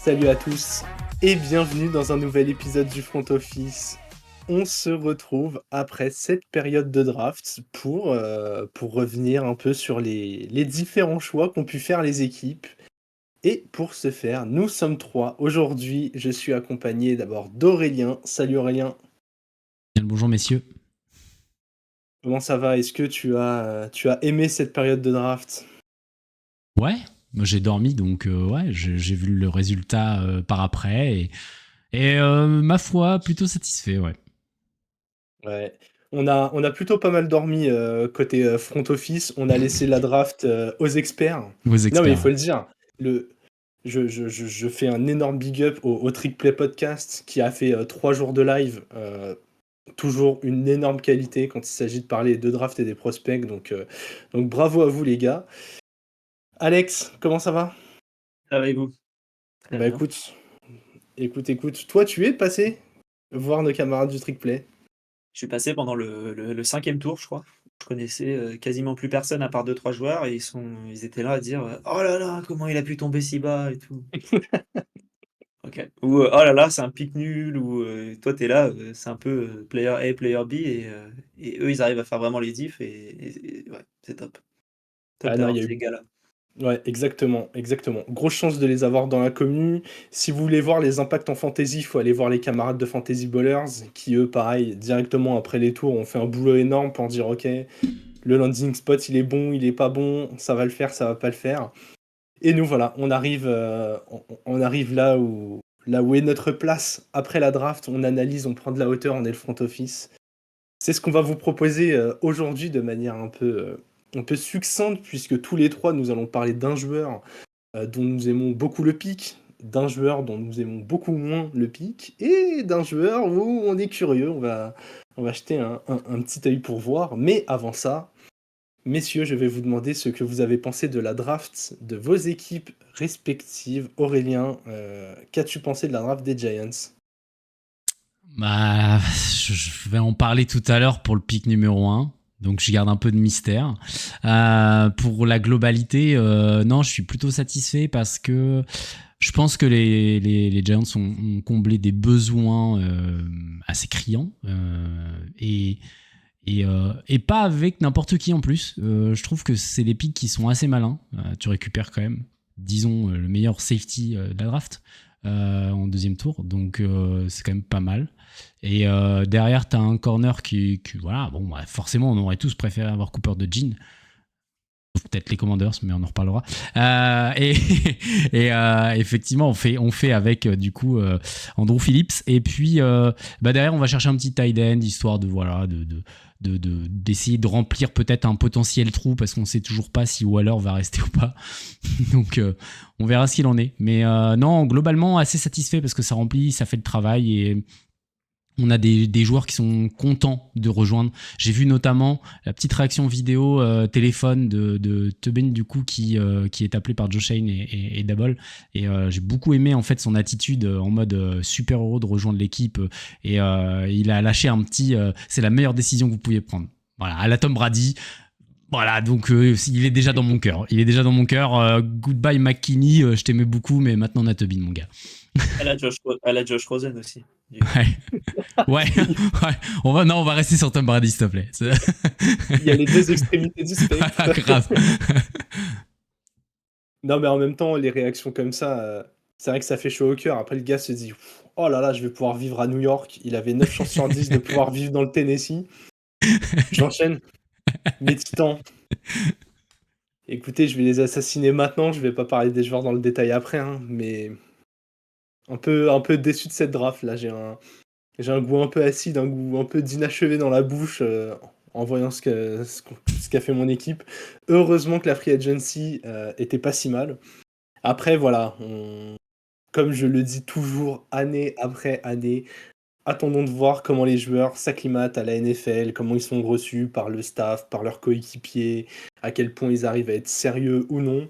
Salut à tous et bienvenue dans un nouvel épisode du Front Office. On se retrouve après cette période de draft pour revenir un peu sur les différents choix qu'ont pu faire les équipes. Et pour ce faire, nous sommes trois. Aujourd'hui, je suis accompagné d'abord d'Aurélien. Salut Aurélien, Bien le bonjour messieurs. comment ça va? Est-ce que tu as aimé cette période de draft? Ouais, moi j'ai dormi donc ouais, j'ai vu le résultat par après et ma foi plutôt satisfait, ouais. Ouais, on a plutôt pas mal dormi côté front office. On a laissé la draft aux experts. Vos Non, mais il experts, faut ouais. le dire. Le, je fais un énorme big up au Trick Play Podcast qui a fait 3 jours de live. Toujours une énorme qualité quand il s'agit de parler de draft et des prospects. Donc bravo à vous, les gars. Alex, comment ça va? Ça va et vous? Très Bah bien. écoute. Toi, tu es passé voir nos camarades du Trick Play. Je suis passé pendant le 5e tour, je crois. Je connaissais, quasiment plus personne à part deux trois joueurs et ils étaient là à dire, «Oh là là, comment il a pu tomber si bas?» et tout. OK. Ou, «Oh là là, c'est un pick nul» ou, toi tu es là, c'est un peu, player A, player B et eux, ils arrivent à faire vraiment les diffs et ouais, c'est top. Top Ah non, il d'avoir y a eu. ces gars-là. Ouais, exactement, exactement. Grosse chance de les avoir dans la commune. Si vous voulez voir les impacts en fantasy, il faut aller voir les camarades de Fantasy Ballers, qui eux, pareil, directement après les tours, ont fait un boulot énorme pour dire, ok, le landing spot, il est bon, il est pas bon, ça va le faire, ça va pas le faire. Et nous, voilà, on arrive là où est notre place après la draft. On analyse, on prend de la hauteur, on est le front office. C'est ce qu'on va vous proposer aujourd'hui de manière un peu succincte, puisque tous les trois, nous allons parler d'un joueur dont nous aimons beaucoup le pic, d'un joueur dont nous aimons beaucoup moins le pic, et d'un joueur où on est curieux, on va jeter un petit œil pour voir. Mais avant ça, messieurs, je vais vous demander ce que vous avez pensé de la draft de vos équipes respectives. Aurélien, qu'as-tu pensé de la draft des Giants? Bah, je vais en parler tout à l'heure pour le pick numéro un. Donc je garde un peu de mystère. Pour la globalité, non, je suis plutôt satisfait parce que je pense que les Giants ont comblé des besoins assez criants et pas avec n'importe qui en plus. Je trouve que c'est des picks qui sont assez malins. Tu récupères quand même, disons, le meilleur safety de la draft en deuxième tour, donc c'est quand même pas mal. Et derrière, tu as un corner qui voilà, bon, bah, forcément, on aurait tous préféré avoir Cooper de Jean, peut-être les Commanders, mais on en reparlera. Et effectivement, on fait avec du coup Andrew Phillips. Et puis bah derrière, on va chercher un petit tight end histoire de voilà d'essayer de remplir peut-être un potentiel trou parce qu'on sait toujours pas si Waller va rester ou pas. Donc on verra ce qu'il en est. Mais non, globalement assez satisfait parce que ça remplit, ça fait le travail et on a des joueurs qui sont contents de rejoindre. J'ai vu notamment la petite réaction vidéo téléphone de Teuben du coup qui est appelé par Joe Shane et Dabble. Et j'ai beaucoup aimé en fait son attitude en mode super heureux de rejoindre l'équipe. Et il a lâché un petit c'est la meilleure décision que vous pouviez prendre. Voilà, à la Tom Brady. Voilà, donc il est déjà dans mon cœur. Il est déjà dans mon cœur. Goodbye McKinney, je t'aimais beaucoup, mais maintenant on a Tubin, mon gars. À la Josh Rosen aussi, du coup. Ouais. Ouais, ouais. On va rester sur Tom Brady, s'il te plaît. Il y a les deux extrémités du spectre. Grave. Non, mais en même temps, les réactions comme ça, c'est vrai que ça fait chaud au cœur. Après, le gars se dit, oh là là, je vais pouvoir vivre à New York. Il avait 9 chances sur 10 de pouvoir vivre dans le Tennessee. J'enchaîne. Mes titans. Écoutez, je vais les assassiner maintenant. Je vais pas parler des joueurs dans le détail après, hein, mais un peu déçu de cette draft. Là, j'ai un goût un peu acide, un goût un peu d'inachevé dans la bouche en voyant ce qu'a fait mon équipe. Heureusement que la free agency était pas si mal. Après, voilà, comme je le dis toujours, année après année, attendons de voir comment les joueurs s'acclimatent à la NFL, comment ils sont reçus par le staff, par leurs coéquipiers, à quel point ils arrivent à être sérieux ou non.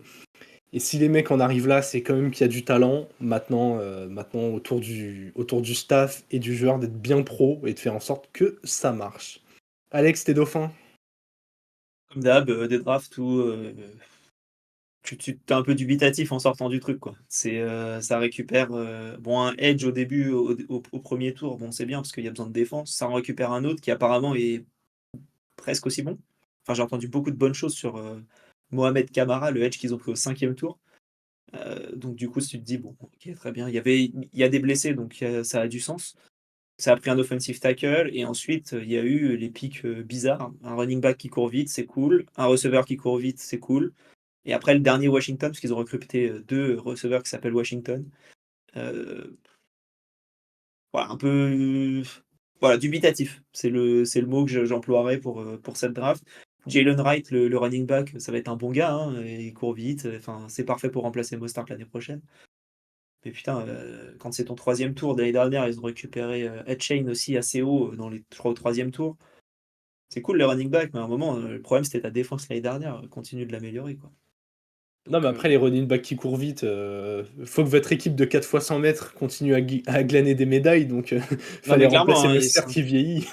Et si les mecs en arrivent là, c'est quand même qu'il y a du talent. Maintenant autour du staff et du joueur d'être bien pro et de faire en sorte que ça marche. Alex, t'es dauphin? Comme d'hab, des drafts où, tu es un peu dubitatif en sortant du truc, quoi. Ça récupère, bon, un edge au début, au 1er tour, bon, c'est bien parce qu'il y a besoin de défense. Ça en récupère un autre qui apparemment est presque aussi bon. Enfin, j'ai entendu beaucoup de bonnes choses sur, Mohamed Camara, le edge qu'ils ont pris au 5e tour. Donc du coup, si tu te dis: «Bon, OK, très bien». Il y a des blessés, donc ça a du sens. Ça a pris un offensive tackle et ensuite, il y a eu les pics, bizarres. Un running back qui court vite, c'est cool. Un receveur qui court vite, c'est cool. Et après le dernier Washington, parce qu'ils ont recruté, 2 receveurs qui s'appellent Washington. Heu, voilà, un peu, voilà, dubitatif. C'est le mot que j'emploierais pour cette draft. Jalen Wright, le running back, ça va être un bon gars, hein, et il court vite, enfin, c'est parfait pour remplacer Mostert l'année prochaine. Mais putain, quand c'est ton 3e tour, l'année dernière, ils ont récupéré, Ed Shane aussi assez haut, dans les je crois au 3e tour. C'est cool les running backs, mais à un moment, le problème c'était ta défense l'année dernière, continue de l'améliorer, quoi. Non, mais Donc après, les running backs qui courent vite, faut que votre équipe de 4 fois 100 mètres continue à glaner des médailles, donc non fallait mais clairement, remplacer hein, Mostert qui vieillit.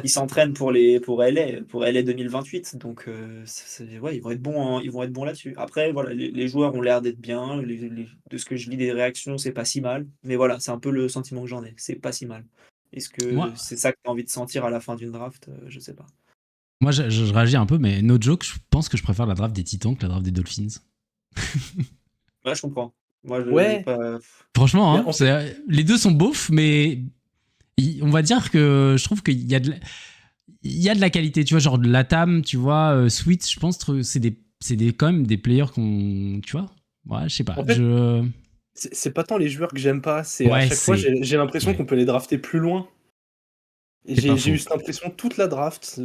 ils s'entraînent pour LA 2028, donc ouais, ils vont être bons là-dessus. Après voilà, les joueurs ont l'air d'être bien, de ce que je lis des réactions, c'est pas si mal, mais voilà, c'est un peu le sentiment que j'en ai, c'est pas si mal. Est-ce Moi, que c'est ça que tu as envie de sentir à la fin d'une draft? Je sais pas. moi je réagis un peu, mais no joke, je pense que je préfère la draft des Titans que la draft des Dolphins. Ouais, je comprends. Moi, je Ouais, pas Franchement, mais hein, en fait, les deux sont beaufs, mais on va dire que je trouve qu'il y a il y a de la qualité, tu vois, genre de Latam, tu vois, Sweet, je pense que c'est quand même des players qu'on, tu vois, ouais, je sais pas, en fait, c'est pas tant les joueurs que j'aime pas, c'est à ouais, chaque fois, j'ai l'impression ouais, qu'on peut les drafter plus loin. Et c'est pas j'ai eu faux. cette impression toute la draft.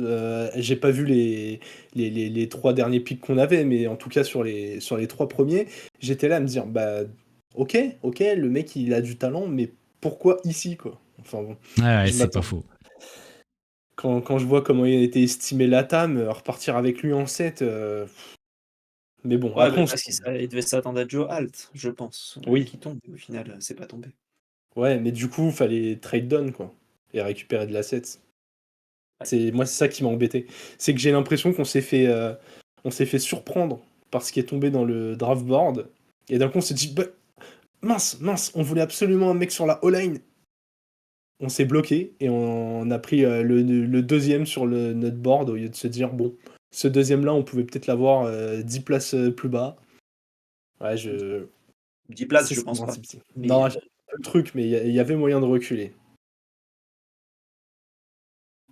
J'ai pas vu les 3 derniers picks qu'on avait, mais en tout cas sur les 3 premiers, j'étais là à me dire, bah ok, ok, le mec il a du talent, mais pourquoi ici quoi? Enfin bon, Ouais, ouais, je c'est pas m'attends. faux. Quand je vois comment il a été estimé Latam, repartir avec lui en 7, mais bon, Ouais, après bah, on se... parce qu'il devait s'attendre à Joe Alt, je pense, Oui, qui tombe. Au final, c'est pas tombé. ouais, mais du coup, fallait trade down quoi, et récupérer de l'assets. Ouais. Moi, c'est ça qui m'a embêté. C'est que j'ai l'impression on s'est fait surprendre par ce qui est tombé dans le draft board. Et d'un coup, on s'est dit, bah, mince, on voulait absolument un mec sur la O-line. On s'est bloqué et on a pris le deuxième sur notre board au lieu de se dire, bon, ce deuxième-là, on pouvait peut-être l'avoir 10 places plus bas. Ouais, 10 places, c'est je ça pense mon pas. principe. Mais Non, j'ai pas le truc, mais il y avait moyen de reculer.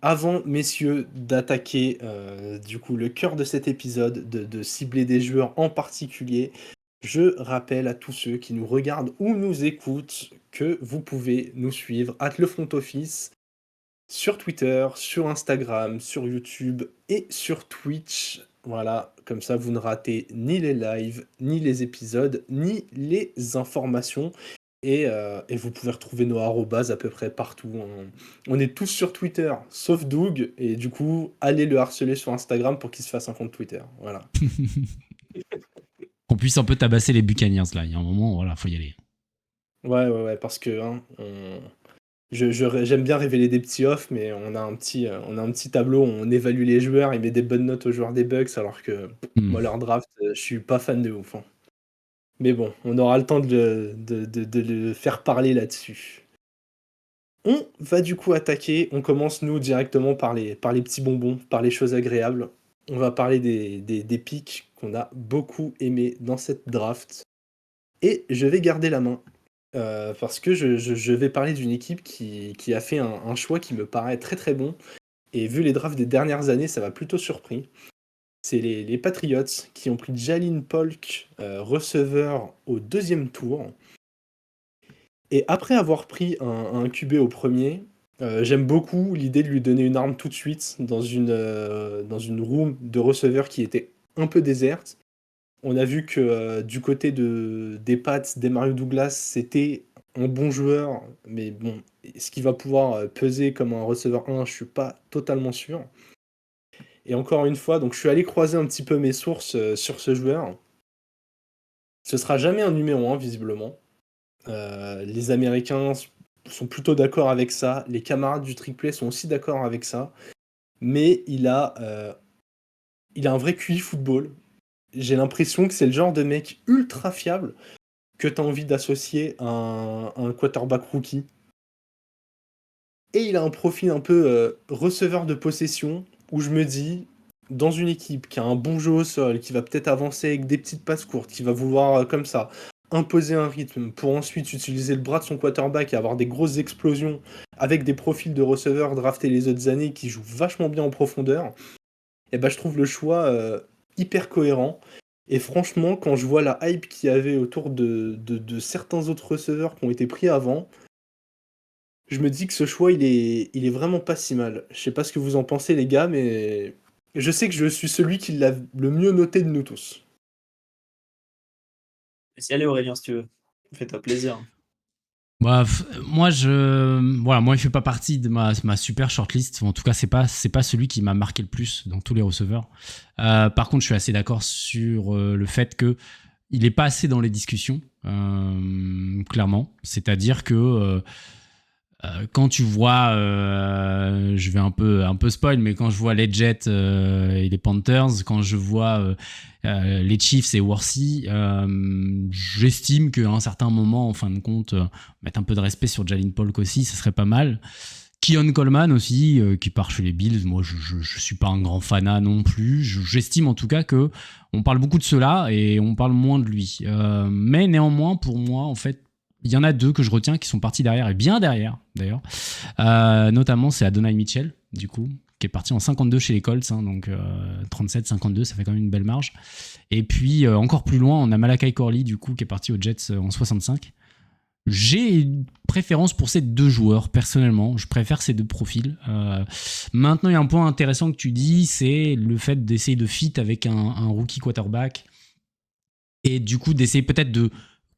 Avant, messieurs, d'attaquer du coup le cœur de cet épisode, de cibler des joueurs en particulier, je rappelle à tous ceux qui nous regardent ou nous écoutent que vous pouvez nous suivre le front office sur Twitter, sur Instagram, sur YouTube et sur Twitch. Voilà, comme ça vous ne ratez ni les lives, ni les épisodes, ni les informations. Et vous pouvez retrouver nos arrobas à peu près partout. On est tous sur Twitter, sauf Doug. Et du coup, allez le harceler sur Instagram pour qu'il se fasse un compte Twitter. Voilà. Qu'on puisse un peu tabasser les Buccaneers là. Il y a un moment, voilà, faut y aller. Ouais, parce que hein, j'aime bien révéler des petits offs, mais on a un petit tableau où on évalue les joueurs et met des bonnes notes aux joueurs des Bucks, alors que Hmm. moi, leur draft, je suis pas fan de ouf, hein. Mais bon, on aura le temps de le faire parler là-dessus. On va du coup attaquer, on commence nous directement par les petits bonbons, par les choses agréables. On va parler des picks qu'on a beaucoup aimés dans cette draft. Et je vais garder la main, parce que je vais parler d'une équipe qui a fait un choix qui me paraît très très bon. Et vu les drafts des dernières années, ça m'a plutôt surpris. C'est les Patriots qui ont pris Jalen Polk, receveur au 2e tour. Et après avoir pris un QB au premier, j'aime beaucoup l'idée de lui donner une arme tout de suite dans une room de receveurs qui était un peu déserte. On a vu que du côté des Pats, des Mario Douglas, c'était un bon joueur, mais bon, est-ce qu'il va pouvoir peser comme un receveur 1, je suis pas totalement sûr. Et encore une fois, donc je suis allé croiser un petit peu mes sources sur ce joueur. Ce sera jamais un numéro 1, visiblement. Les Américains sont plutôt d'accord avec ça. Les camarades du Trick-Play sont aussi d'accord avec ça. Mais il a un vrai QI football. j'ai l'impression que c'est le genre de mec ultra fiable que tu as envie d'associer à un quarterback rookie. Et il a un profil un peu receveur de possession, où je me dis, dans une équipe qui a un bon jeu au sol, qui va peut-être avancer avec des petites passes courtes, qui va vouloir comme ça imposer un rythme pour ensuite utiliser le bras de son quarterback et avoir des grosses explosions avec des profils de receveurs draftés les autres années qui jouent vachement bien en profondeur, et ben je trouve le choix hyper cohérent. Et franchement, quand je vois la hype qu'il y avait autour de certains autres receveurs qui ont été pris avant, je me dis que ce choix, il est vraiment pas si mal. Je sais pas ce que vous en pensez, les gars, mais je sais que je suis celui qui l'a le mieux noté de nous tous. Laisse y aller, Aurélien, si tu veux. Fais-toi plaisir. Bah, moi, moi, il fait pas partie de ma super shortlist. En tout cas, c'est pas celui qui m'a marqué le plus dans tous les receveurs. Par contre, je suis assez d'accord sur le fait que il est pas assez dans les discussions, clairement. C'est-à-dire que quand tu vois, je vais un peu spoil, mais quand je vois les Jets et les Panthers, quand je vois les Chiefs et Worthy, j'estime qu'à un certain moment, en fin de compte, mettre un peu de respect sur Jalen Polk aussi, ce serait pas mal. Keon Coleman aussi, qui part chez les Bills. Moi, je suis pas un grand fanat non plus. J'estime en tout cas que on parle beaucoup de cela et on parle moins de lui. Mais néanmoins, pour moi, en fait, il y en a deux que je retiens qui sont partis derrière, et bien derrière d'ailleurs. Notamment, c'est Adonai Mitchell, du coup, qui est parti en 52 chez les Colts, hein, donc 37-52, ça fait quand même une belle marge. Et puis, encore plus loin, on a Malachi Corley, du coup, qui est parti aux Jets en 65. J'ai une préférence pour ces deux joueurs, personnellement. Je préfère ces deux profils. Maintenant, il y a un point intéressant que tu dis, c'est le fait d'essayer de fit avec un rookie quarterback. Et du coup, d'essayer peut-être de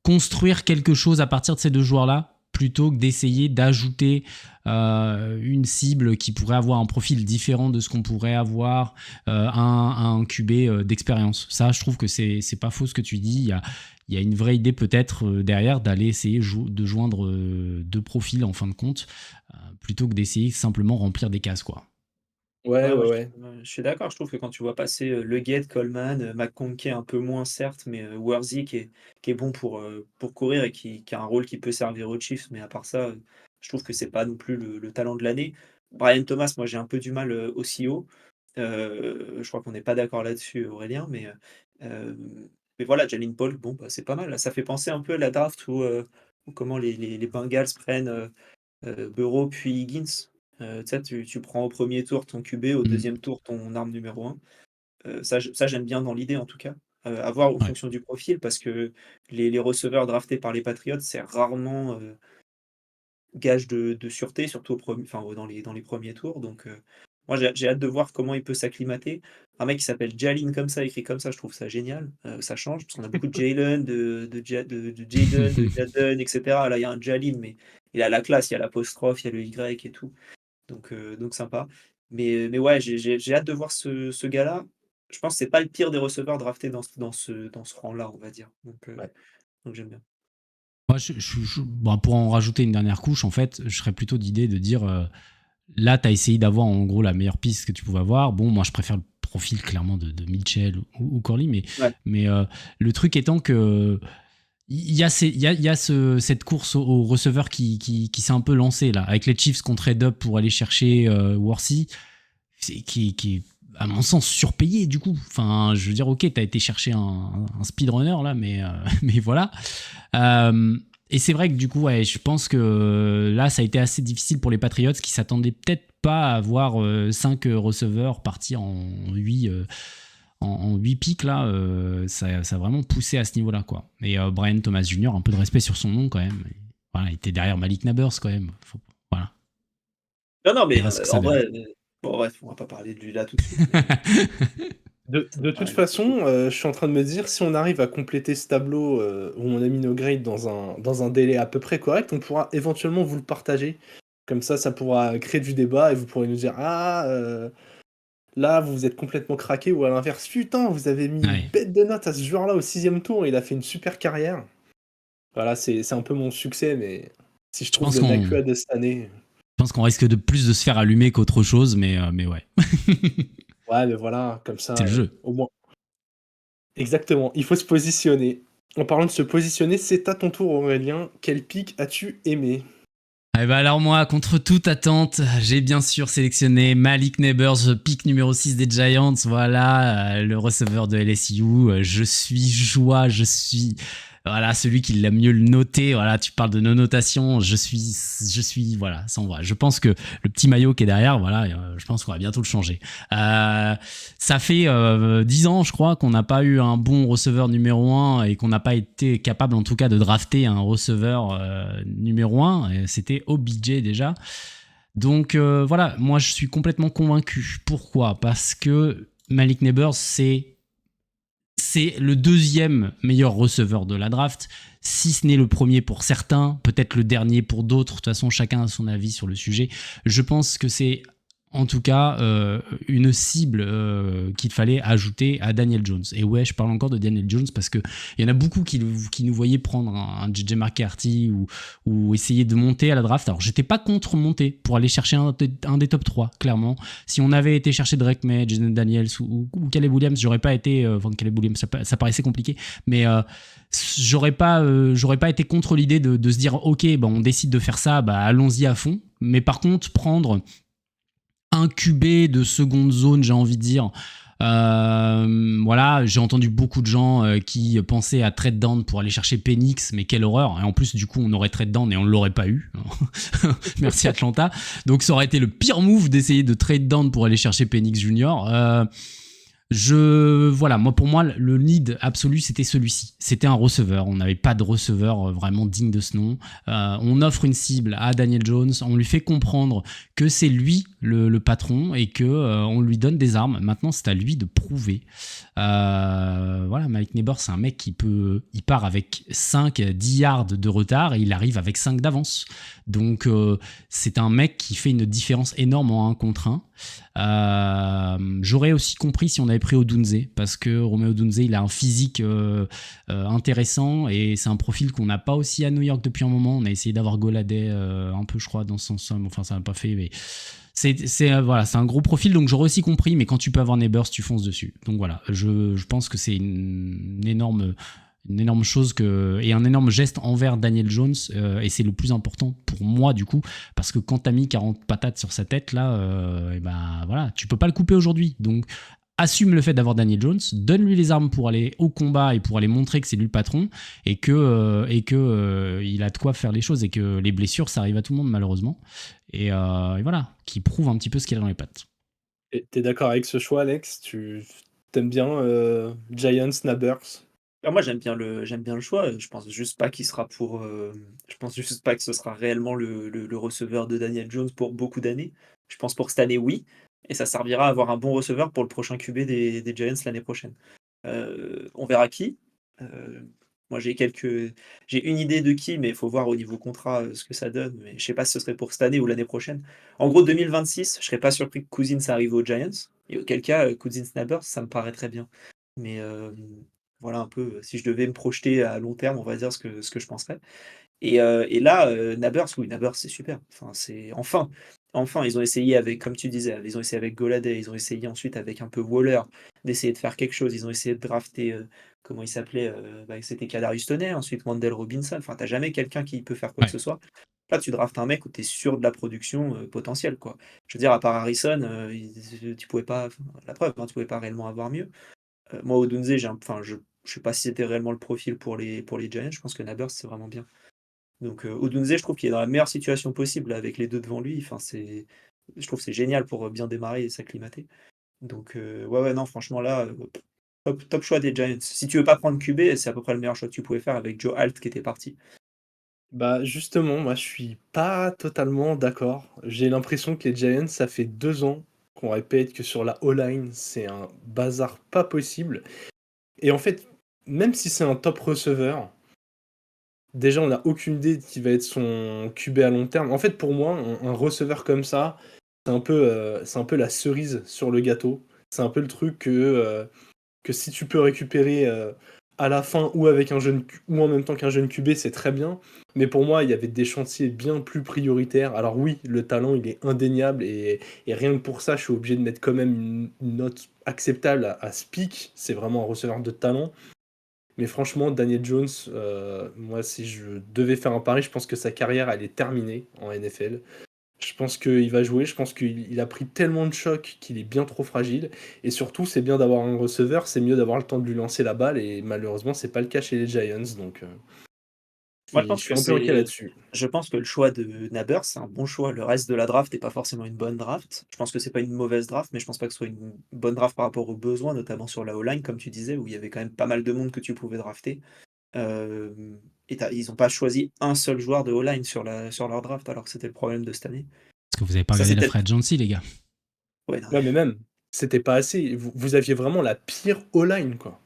construire quelque chose à partir de ces deux joueurs-là, plutôt que d'essayer d'ajouter une cible qui pourrait avoir un profil différent de ce qu'on pourrait avoir un QB d'expérience. Ça, je trouve que c'est pas faux ce que tu dis. Il y a une vraie idée peut-être derrière d'aller essayer de joindre deux profils en fin de compte, plutôt que d'essayer simplement remplir des cases, quoi. Ouais, Ouais, ouais, moi, ouais. je suis d'accord. Je trouve que quand tu vois passer Leggett, Coleman, McConkey un peu moins, certes, mais Worthy qui est bon pour courir et qui a un rôle qui peut servir aux Chiefs. Mais à part ça, je trouve que c'est pas non plus le talent de l'année. Brian Thomas, moi, j'ai un peu du mal aussi haut. Je crois qu'on n'est pas d'accord là-dessus, Aurélien. Mais voilà, Jalen Paul, bon, bah, c'est pas mal. Ça fait penser un peu à la draft où comment les Bengals prennent Burrow puis Higgins. Tu sais, tu prends au premier tour ton QB, au Mm. deuxième tour ton arme numéro un. Ça j'aime bien dans l'idée en tout cas. À voir en Ouais. fonction du profil parce que les receveurs draftés par les Patriots, c'est rarement, gage de sûreté, surtout enfin, dans les premiers tours donc moi j'ai hâte de voir comment il peut s'acclimater. Un mec qui s'appelle Jalen comme ça, écrit comme ça, je trouve ça génial. Ça change parce qu'on a beaucoup de Jalen, de Jaden, de Jaden et cetera. Là, il y a un Jalen mais il a la classe, il y a l'apostrophe, il y a le Y et tout. Donc sympa. Mais ouais, j'ai hâte de voir ce gars-là. Je pense que c'est pas le pire des receveurs draftés dans ce rang-là, on va dire. Ouais. Donc j'aime bien. Moi, bon, pour en rajouter une dernière couche, en fait, je serais plutôt d'idée de dire là, tu as essayé d'avoir en gros la meilleure piste que tu pouvais avoir. Bon, moi, je préfère le profil clairement de Mitchell ou Corley, Ouais. mais le truc étant que il y a, cette course au receveur qui s'est un peu lancée là, avec les Chiefs contre Red Up pour aller chercher Worthy, qui est à mon sens surpayé du coup. Enfin, je veux dire, ok, t'as été chercher un speedrunner là, mais voilà. Et c'est vrai que du coup, ouais, je pense que là, ça a été assez difficile pour les Patriots qui s'attendaient peut-être pas à avoir 5 receveurs partis en 8 en 8 pics là, ça a vraiment poussé à ce niveau-là, quoi. Et Brian Thomas Jr., un peu de respect sur son nom quand même. Et voilà, il était derrière Malik Nabers quand même. Voilà, Non, non, on mais verra ce que ça en donne. vrai, bon bref, on va pas parler de lui là tout de suite, mais De toute ouais. façon, je suis en train de me dire, si on arrive à compléter ce tableau où on a mis nos grades dans un délai à peu près correct, on pourra éventuellement vous le partager. Comme ça pourra créer du débat et vous pourrez nous dire ah, là, vous vous êtes complètement craqué, ou à l'inverse, putain, vous avez mis une Ouais. bête de note à ce joueur-là au 6e tour, il a fait une super carrière. Voilà, c'est un peu mon succès, mais si je Je trouve pense le qu'on NACUA de cette année. risque de plus de se faire allumer qu'autre chose, mais ouais. Ouais, mais voilà, comme C'est ça, le jeu. au moins. Exactement, il faut se positionner. En parlant de se positionner, c'est à ton tour Aurélien. Quel pic as-tu aimé? Eh ben alors moi, contre toute attente, j'ai bien sûr sélectionné Malik Neighbors, pick numéro 6 des Giants, voilà, le receveur de LSU. Je suis joie, je suis voilà, celui qui l'a mieux noté. Voilà, tu parles de nos notations, je suis voilà, sans voix. Je pense que le petit maillot qui est derrière, voilà, je pense qu'on va bientôt le changer. Ça fait 10 ans, je crois, qu'on n'a pas eu un bon receveur numéro 1 et qu'on n'a pas été capable, en tout cas, de drafter un receveur numéro 1. C'était OBJ déjà. Donc voilà, moi je suis complètement convaincu. Pourquoi ? Parce que Malik Neighbors, c'est le deuxième meilleur receveur de la draft, si ce n'est le premier pour certains, peut-être le dernier pour d'autres. De toute façon, chacun a son avis sur le sujet. Je pense que c'est en tout cas une cible qu'il fallait ajouter à Daniel Jones. Et ouais, je parle encore de Daniel Jones parce qu'il y en a beaucoup qui nous voyaient prendre un JJ McCarthy ou essayer de monter à la draft. Alors, j'étais pas contre monter pour aller chercher un des top 3, clairement. Si on avait été chercher Drake May, Jaden Daniels ou Caleb Williams, j'aurais pas été... Enfin, Caleb Williams, ça paraissait compliqué, mais... j'aurais pas été contre l'idée de se dire ok, bah, on décide de faire ça, bah, allons-y à fond. Mais par contre, prendre un QB de seconde zone, j'ai envie de dire. Voilà, j'ai entendu beaucoup de gens qui pensaient à trade down pour aller chercher Penix, mais quelle horreur. Et en plus, du coup, on aurait trade down et on ne l'aurait pas eu. Merci Atlanta. Donc, ça aurait été le pire move d'essayer de trade down pour aller chercher Penix Junior. Voilà, moi pour moi le lead absolu c'était celui-ci, c'était un receveur, on n'avait pas de receveur vraiment digne de ce nom. On offre une cible à Daniel Jones, on lui fait comprendre que c'est lui le patron et que on lui donne des armes. Maintenant c'est à lui de prouver. Voilà, Mike Neighbors c'est un mec il part avec 5-10 yards de retard et il arrive avec 5 d'avance. Donc c'est un mec qui fait une différence énorme en 1 contre 1. J'aurais aussi compris si on avait pris Odunze, parce que Romeo Odunze il a un physique intéressant et c'est un profil qu'on n'a pas aussi à New York depuis un moment. On a essayé d'avoir Golladay un peu je crois dans son somme, enfin ça n'a pas fait, mais c'est un gros profil, donc j'aurais aussi compris, mais quand tu peux avoir Neighbors tu fonces dessus. Donc voilà, je pense que c'est une énorme chose et un énorme geste envers Daniel Jones, et c'est le plus important pour moi du coup, parce que quand t'as mis 40 patates sur sa tête là, et ben voilà, tu peux pas le couper aujourd'hui. Donc assume le fait d'avoir Daniel Jones, donne-lui les armes pour aller au combat et pour aller montrer que c'est lui le patron et que il a de quoi faire les choses, et que les blessures ça arrive à tout le monde malheureusement, et voilà, qui prouve un petit peu ce qu'il a dans les pattes. Et t'es d'accord avec ce choix, Alex? Tu t'aimes bien Giants, Neighbors? Ah, moi, j'aime bien le choix. Je pense juste pas qu'il sera je pense juste pas que ce sera réellement le receveur de Daniel Jones pour beaucoup d'années. Je pense pour cette année, oui, et ça servira à avoir un bon receveur pour le prochain QB des Giants l'année prochaine. On verra qui. Moi, j'ai une idée de qui, mais il faut voir au niveau contrat, ce que ça donne, mais je sais pas si ce serait pour cette année ou l'année prochaine. En gros, 2026, je serais pas surpris que Cousins arrive aux Giants, et auquel cas, Cousins-Neighbors, ça me paraît très bien. Mais voilà un peu, si je devais me projeter à long terme, on va dire ce que je penserais. Et là, Neighbors, oui, Neighbors, c'est super. Enfin, c'est enfin, ils ont essayé avec, comme tu disais, ils ont essayé avec Golladay, ils ont essayé ensuite avec un peu Waller d'essayer de faire quelque chose. Ils ont essayé de drafter, comment il s'appelait, bah, c'était Kadarius Toney, ensuite Wendell Robinson. Enfin, t'as jamais quelqu'un qui peut faire quoi que Ouais. ce soit. Là, tu draftes un mec où tu es sûr de la production potentielle, quoi. Je veux dire, à part Harrison, tu pouvais pas, enfin, la preuve, hein, tu pouvais pas réellement avoir mieux. Moi, Odunze, enfin, je sais pas si c'était réellement le profil pour les Giants. Je pense que Neighbors, c'est vraiment bien. Donc Odunze, je trouve qu'il est dans la meilleure situation possible avec les deux devant lui. Enfin, je trouve que c'est génial pour bien démarrer et s'acclimater. Donc ouais, non, franchement là, top choix des Giants. Si tu veux pas prendre QB, c'est à peu près le meilleur choix que tu pouvais faire avec Joe Alt qui était parti. Bah justement, moi je suis pas totalement d'accord. J'ai l'impression que les Giants, ça fait 2 ans qu'on répète que sur la O-line, c'est un bazar pas possible. Et en fait, même si c'est un top receveur, déjà on n'a aucune idée de qui va être son QB à long terme. En fait, pour moi, un receveur comme ça, c'est un peu la cerise sur le gâteau. C'est un peu le truc que si tu peux récupérer à la fin ou avec un jeune ou en même temps qu'un jeune QB, c'est très bien. Mais pour moi, il y avait des chantiers bien plus prioritaires. Alors oui, le talent, il est indéniable et rien que pour ça, je suis obligé de mettre quand même une note acceptable à ce pic. C'est vraiment un receveur de talent. Mais franchement, Daniel Jones, moi, si je devais faire un pari, je pense que sa carrière, elle est terminée en NFL. Je pense qu'il va jouer, je pense qu'il a pris tellement de chocs qu'il est bien trop fragile. Et surtout, c'est bien d'avoir un receveur, c'est mieux d'avoir le temps de lui lancer la balle. Et malheureusement, c'est pas le cas chez les Giants. Donc, Moi, je suis un peu inquiet là-dessus. je pense que le choix de Nabers, c'est un bon choix. Le reste de la draft n'est pas forcément une bonne draft. Je pense que c'est pas une mauvaise draft, mais je pense pas que ce soit une bonne draft par rapport aux besoins, notamment sur la O-line, comme tu disais, où il y avait quand même pas mal de monde que tu pouvais drafter. Et ils n'ont pas choisi un seul joueur de O-line sur leur draft, alors que c'était le problème de cette année. Parce que vous avez pas Ça, regardé c'est la peut-être. free agency, les gars. Ouais, non, Ouais, mais même, c'était pas assez. Vous aviez vraiment la pire O-line, quoi.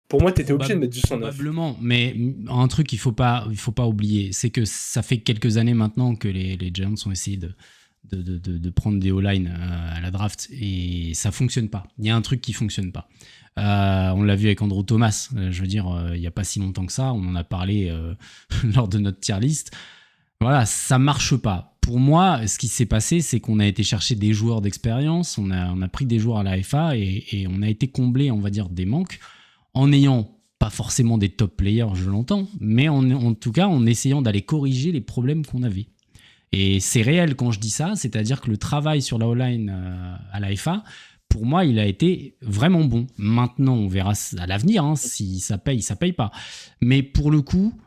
Pour moi, t'étais obligé de mettre du 109. Probablement, mais un truc qu'il faut pas oublier, c'est que ça fait quelques années maintenant que les Giants ont essayé de prendre des O-line à la draft et ça fonctionne pas. Il y a un truc qui fonctionne pas. On l'a vu avec Andrew Thomas, je veux dire, il y a pas si longtemps que ça, on en a parlé lors de notre tier list. Voilà, ça marche pas. Pour moi, ce qui s'est passé, c'est qu'on a été chercher des joueurs d'expérience, on a pris des joueurs à la FA et on a été combler, on va dire, des manques en n'ayant pas forcément des top players, je l'entends, mais en tout cas en essayant d'aller corriger les problèmes qu'on avait. Et c'est réel quand je dis ça, c'est-à-dire que le travail sur la O-line à la FA, pour moi, il a été vraiment bon. Maintenant, on verra à l'avenir, hein, si ça paye pas. Mais pour le coup,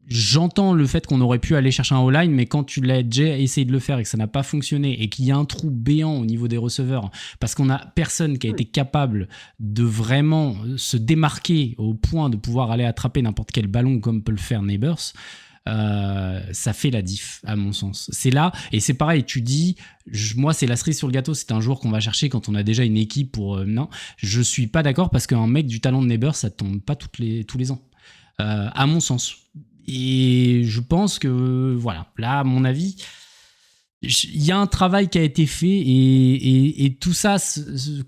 j'entends le fait qu'on aurait pu aller chercher un O-line, mais quand tu l'as déjà essayé de le faire et que ça n'a pas fonctionné et qu'il y a un trou béant au niveau des receveurs, parce qu'on a personne qui a été capable de vraiment se démarquer au point de pouvoir aller attraper n'importe quel ballon comme peut le faire Neighbors, ça fait la diff à mon sens. C'est là, et c'est pareil, tu dis, moi c'est la cerise sur le gâteau, c'est un joueur qu'on va chercher quand on a déjà une équipe pour... non, je suis pas d'accord parce qu'un mec du talent de Neighbors, ça tombe pas tous les ans, à mon sens. Et je pense que, voilà, là, à mon avis, il y a un travail qui a été fait et tout ça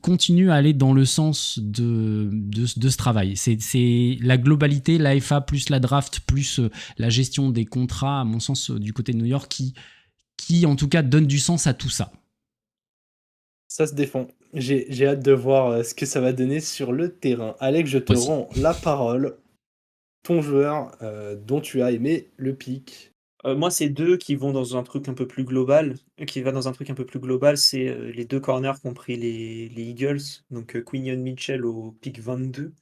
continue à aller dans le sens de ce travail. C'est la globalité, l'AFA plus la draft, plus la gestion des contrats, à mon sens, du côté de New York, qui en tout cas, donne du sens à tout ça. Ça se défend. J'ai hâte de voir ce que ça va donner sur le terrain. Alex, je te Aussi. rends la parole. Ton joueur dont tu as aimé le pic. Moi, c'est deux qui vont dans un truc un peu plus global. Qui va dans un truc un peu plus global, c'est les deux corners qu'ont pris les Eagles. Donc Quinion Mitchell au pic 22.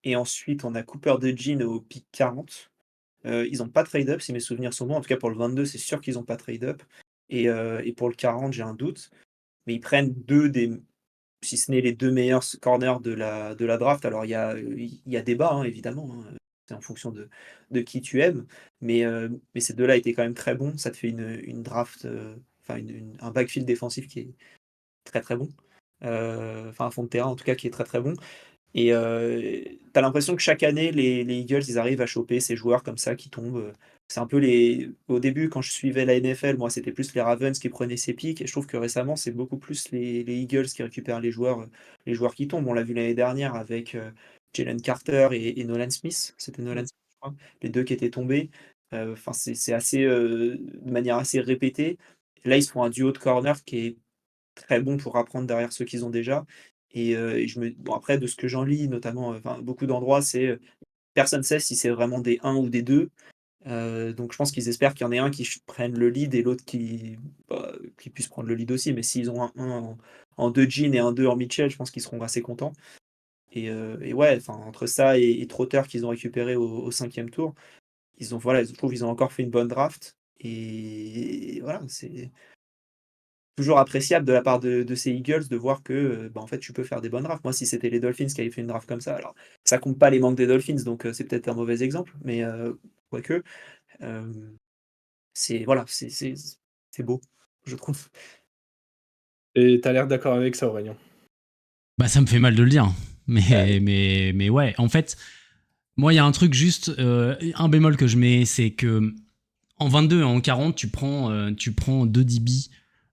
Et ensuite, on a Cooper DeJean au pic 40. Ils n'ont pas trade up, si mes souvenirs sont bons. En tout cas, pour le 22, c'est sûr qu'ils n'ont pas trade up. Et pour le 40, j'ai un doute. Mais ils prennent deux des, si ce n'est les deux meilleurs corners de la draft. Alors, il y a débat, hein, évidemment. Hein. C'est en fonction de qui tu aimes. Mais ces deux-là étaient quand même très bons. Ça te fait une draft, enfin un backfield défensif qui est très très bon. Enfin, un fond de terrain en tout cas qui est très très bon. Et tu as l'impression que chaque année, les Eagles, ils arrivent à choper ces joueurs comme ça qui tombent. C'est un peu les. Au début, quand je suivais la NFL, moi, c'était plus les Ravens qui prenaient ces pics. Et je trouve que récemment, c'est beaucoup plus les Eagles qui récupèrent les joueurs qui tombent. On l'a vu l'année dernière avec Jalen Carter et Nolan Smith. C'était Nolan Smith, je crois. Les deux qui étaient tombés. Enfin, c'est assez, de manière assez répétée. Là, ils se font un duo de corner qui est très bon pour apprendre derrière ceux qu'ils ont déjà. Et bon, après, de ce que j'en lis, notamment, enfin, beaucoup d'endroits, c'est personne ne sait si c'est vraiment des 1 ou des 2. Donc je pense qu'ils espèrent qu'il y en ait un qui prenne le lead et l'autre qui puisse prendre le lead aussi. Mais s'ils ont un en 2 Jean et un 2 en Mitchell, je pense qu'ils seront assez contents. Et ouais, enfin, entre ça et Trotter qu'ils ont récupéré au 5e tour, voilà, je trouve qu'ils ont encore fait une bonne draft. Et voilà, c'est toujours appréciable de la part de ces Eagles de voir que, bah, en fait, tu peux faire des bonnes drafts. Moi, si c'était les Dolphins qui avaient fait une draft comme ça, alors ça compte pas les manques des Dolphins, donc c'est peut-être un mauvais exemple, mais quoique, c'est voilà, c'est beau, je trouve. Et t'as l'air d'accord avec ça, Aurélien. Bah, ça me fait mal de le dire. Ouais. Mais ouais, en fait, moi, il y a un truc juste, un bémol que je mets, c'est que en 22 et en 40, tu prends 2 DB.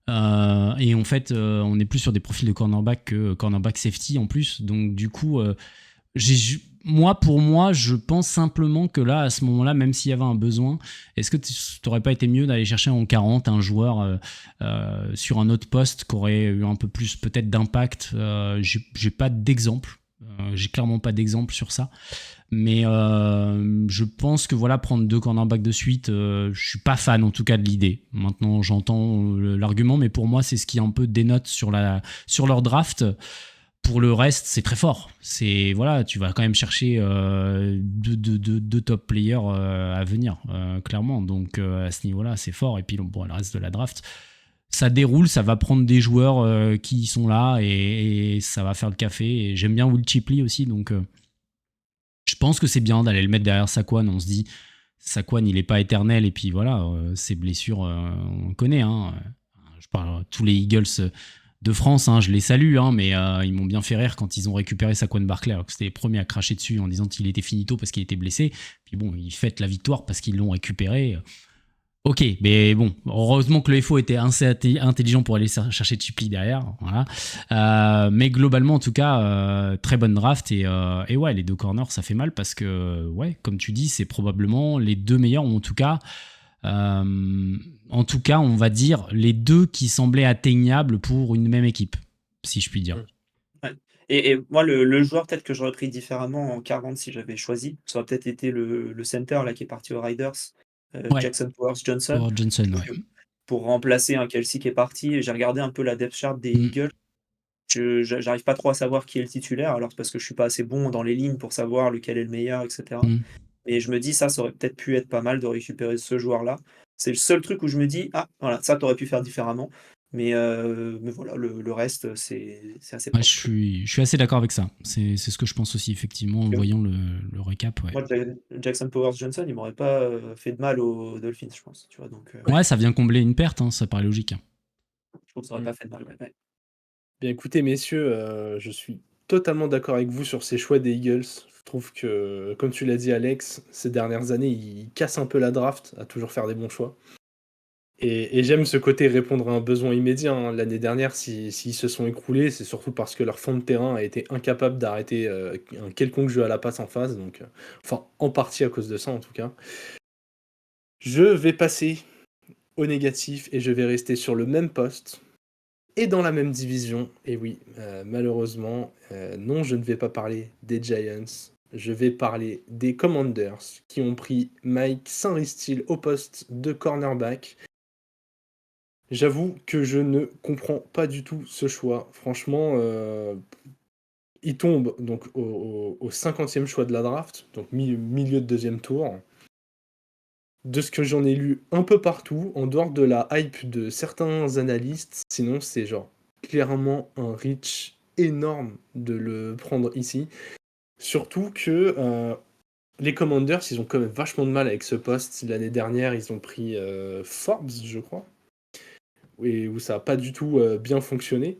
Et en fait, on est plus sur des profils de cornerback que cornerback safety en plus. Donc, du coup, Moi, pour moi, je pense simplement que là, à ce moment-là, même s'il y avait un besoin, est-ce que tu n'aurais pas été mieux d'aller chercher en 40 un joueur sur un autre poste qui aurait eu un peu plus peut-être d'impact? J'ai pas d'exemple. J'ai clairement pas d'exemple sur ça. Mais je pense que voilà, prendre 2 cornerbacks de suite, je suis pas fan en tout cas de l'idée. Maintenant, j'entends l'argument, mais pour moi, c'est ce qui un peu dénote sur leur draft. Pour le reste, c'est très fort. Voilà, tu vas quand même chercher deux top players à venir, clairement. Donc à ce niveau-là, c'est fort. Et puis bon, le reste de la draft, ça déroule, ça va prendre des joueurs qui sont là et ça va faire le café. Et j'aime bien Will Shipley aussi, donc je pense que c'est bien d'aller le mettre derrière Saquon. On se dit, Saquon, il n'est pas éternel. Et puis voilà, ses blessures, on connaît. Je parle tous les Eagles de France, je les salue, mais ils m'ont bien fait rire quand ils ont récupéré Saquon Barkley, alors que c'était les premiers à cracher dessus en disant qu'il était finito parce qu'il était blessé. Puis bon, ils fêtent la victoire parce qu'ils l'ont récupéré. Ok, mais bon, heureusement que le FO était assez intelligent pour aller chercher Chipley derrière. Voilà. Mais globalement, en tout cas, très bonne draft. Et ouais, les 2 corners, ça fait mal parce que, ouais, comme tu dis, c'est probablement les 2 meilleurs, ou en tout cas, on va dire les 2 qui semblaient atteignables pour une même équipe, si je puis dire. Ouais. Et moi, le joueur peut-être que j'aurais pris différemment en 40 si j'avais choisi, ça aurait peut-être été le center là, qui est parti aux Riders, Ouais. Jackson Powers-Johnson. Pour Johnson, ouais. Pour remplacer un Kelsey qui est parti, j'ai regardé un peu la depth chart des Eagles. J'arrive pas trop à savoir qui est le titulaire, alors parce que je suis pas assez bon dans les lignes pour savoir lequel est le meilleur, etc. Et je me dis, ça aurait peut-être pu être pas mal de récupérer ce joueur-là. C'est le seul truc où je me dis, voilà, ça t'aurais pu faire différemment. Mais voilà, le reste, c'est assez Ouais, proche. je suis assez d'accord avec ça. C'est ce que je pense aussi, effectivement, en voyant le récap. Ouais. Moi, Jackson Powers-Johnson, il m'aurait pas fait de mal aux Dolphins, je pense. Tu vois, donc, Ouais, ça vient combler une perte, ça paraît logique. je trouve que ça aurait pas fait de mal. Ouais. Bien écoutez, messieurs, je suis totalement d'accord avec vous sur ces choix des Eagles. Je trouve que, comme tu l'as dit, Alex, ces dernières années, ils cassent un peu la draft à toujours faire des bons choix. Et j'aime ce côté répondre à un besoin immédiat. L'année dernière, s'ils se sont écroulés, c'est surtout parce que leur fond de terrain a été incapable d'arrêter un quelconque jeu à la passe en face. Donc, enfin, en partie à cause de ça, en tout cas. Je vais passer au négatif et je vais rester sur le même poste et dans la même division. Et oui, malheureusement, non, je ne vais pas parler des Giants. Je vais parler des Commanders qui ont pris Mike Sainristil au poste de cornerback. J'avoue que je ne comprends pas du tout ce choix. Franchement, il tombe donc au 50e choix de la draft, donc milieu de 2e tour. De ce que j'en ai lu un peu partout, en dehors de la hype de certains analystes, sinon c'est genre clairement un reach énorme de le prendre ici. Surtout que les Commanders, ils ont quand même vachement de mal avec ce poste. L'année dernière, ils ont pris Forbes, je crois, et où ça n'a pas du tout bien fonctionné.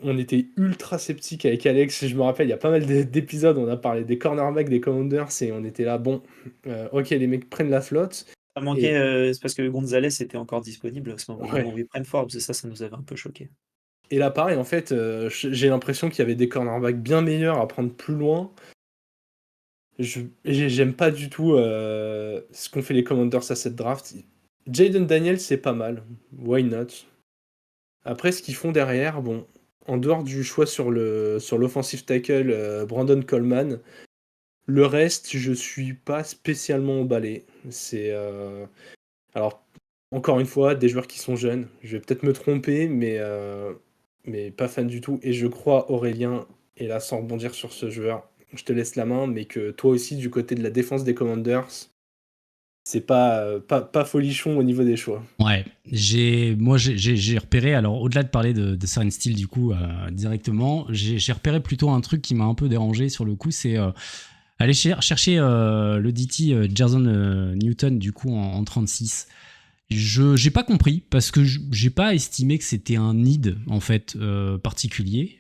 On était ultra sceptiques avec Alex. Je me rappelle, il y a pas mal d'épisodes, on a parlé des cornerbacks des Commanders et on était là, bon, ok, les mecs prennent la flotte. Ça manquait, c'est parce que Gonzalez était encore disponible à ce moment Ouais. où ils prennent Forbes, et ça nous avait un peu choqué. Et là, pareil, en fait, j'ai l'impression qu'il y avait des cornerbacks bien meilleurs à prendre plus loin. J'aime pas du tout ce qu'ont fait les Commanders à cette draft. Jaden Daniels, c'est pas mal. Why not? Après, ce qu'ils font derrière, bon, en dehors du choix sur l'offensive tackle Brandon Coleman, le reste, je suis pas spécialement emballé. Alors, encore une fois, des joueurs qui sont jeunes. Je vais peut-être me tromper, mais pas fan du tout. Et je crois, Aurélien, et là, sans rebondir sur ce joueur, je te laisse la main, mais que toi aussi, du côté de la défense des Commanders, c'est pas folichon au niveau des choix. Ouais, j'ai repéré, alors au-delà de parler de Sainristil du coup directement, j'ai repéré plutôt un truc qui m'a un peu dérangé sur le coup, c'est aller chercher le DT Jerson Newton du coup en 36. J'ai pas compris parce que j'ai pas estimé que c'était un need en fait particulier.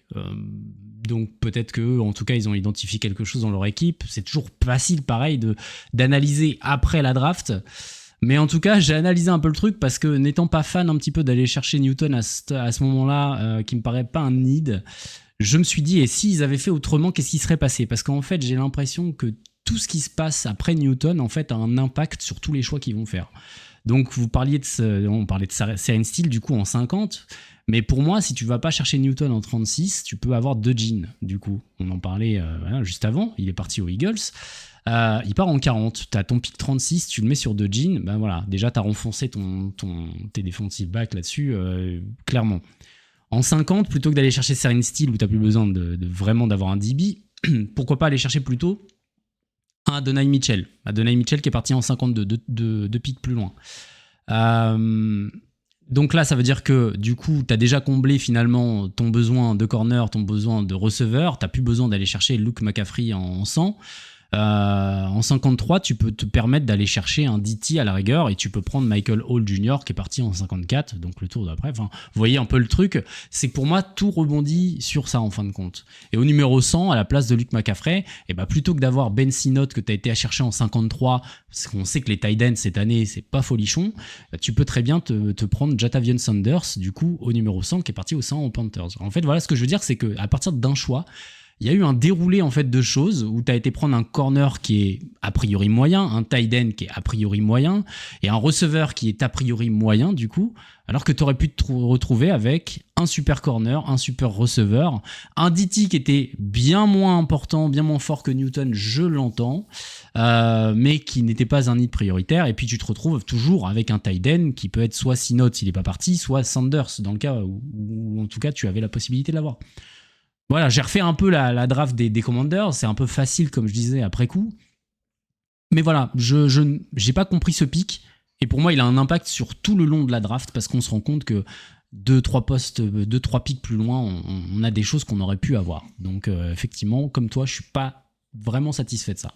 Donc peut-être que en tout cas ils ont identifié quelque chose dans leur équipe. C'est toujours facile pareil d'analyser après la draft. Mais en tout cas, j'ai analysé un peu le truc parce que n'étant pas fan un petit peu d'aller chercher Newton à ce moment-là, qui me paraît pas un need, je me suis dit, et s'ils avaient fait autrement, qu'est-ce qui serait passé? Parce qu'en fait, j'ai l'impression que tout ce qui se passe après Newton, en fait, a un impact sur tous les choix qu'ils vont faire. Donc, on parlait de Seren Steel, du coup, en 50. Mais pour moi, si tu vas pas chercher Newton en 36, tu peux avoir deux jeans, du coup. On en parlait juste avant, il est parti aux Eagles. Il part en 40, tu as ton pick 36, tu le mets sur deux jeans, ben voilà, déjà tu as renfoncé tes defensive backs là-dessus, clairement. En 50, plutôt que d'aller chercher Seren Steel où tu n'as plus besoin vraiment d'avoir un DB, pourquoi pas aller chercher plutôt un Adonai Mitchell. Adonai Mitchell qui est parti en 52, deux pics plus loin. Donc là, ça veut dire que du coup, tu as déjà comblé finalement ton besoin de corner, ton besoin de receveur. Tu n'as plus besoin d'aller chercher Luke McCaffrey en 100. En 53, tu peux te permettre d'aller chercher un DT à la rigueur et tu peux prendre Michael Hall Jr. qui est parti en 54, donc le tour d'après. Enfin, vous voyez un peu le truc, c'est que pour moi, tout rebondit sur ça en fin de compte. Et au numéro 100, à la place de Luke McCaffrey, et bah, plutôt que d'avoir Ben Sinnott que tu as été à chercher en 53, parce qu'on sait que les tight ends cette année, c'est pas folichon, tu peux très bien te prendre Jatavion Sanders, du coup, au numéro 100, qui est parti au 100 aux Panthers. En fait, voilà, ce que je veux dire, c'est qu'à partir d'un choix, il y a eu un déroulé en fait de choses où tu as été prendre un corner qui est a priori moyen, un tight end qui est a priori moyen et un receveur qui est a priori moyen du coup, alors que tu aurais pu te retrouver avec un super corner, un super receveur, un DT qui était bien moins important, bien moins fort que Newton, je l'entends, mais qui n'était pas un need prioritaire, et puis tu te retrouves toujours avec un tight end qui peut être soit Sinot s'il n'est pas parti, soit Sanders dans le cas où en tout cas tu avais la possibilité de l'avoir. Voilà, j'ai refait un peu la draft des Commanders. C'est un peu facile, comme je disais, après coup. Mais voilà, je n'ai pas compris ce pic. Et pour moi, il a un impact sur tout le long de la draft parce qu'on se rend compte que 2-3 pics plus loin, on a des choses qu'on aurait pu avoir. Donc, effectivement, comme toi, je suis pas vraiment satisfait de ça.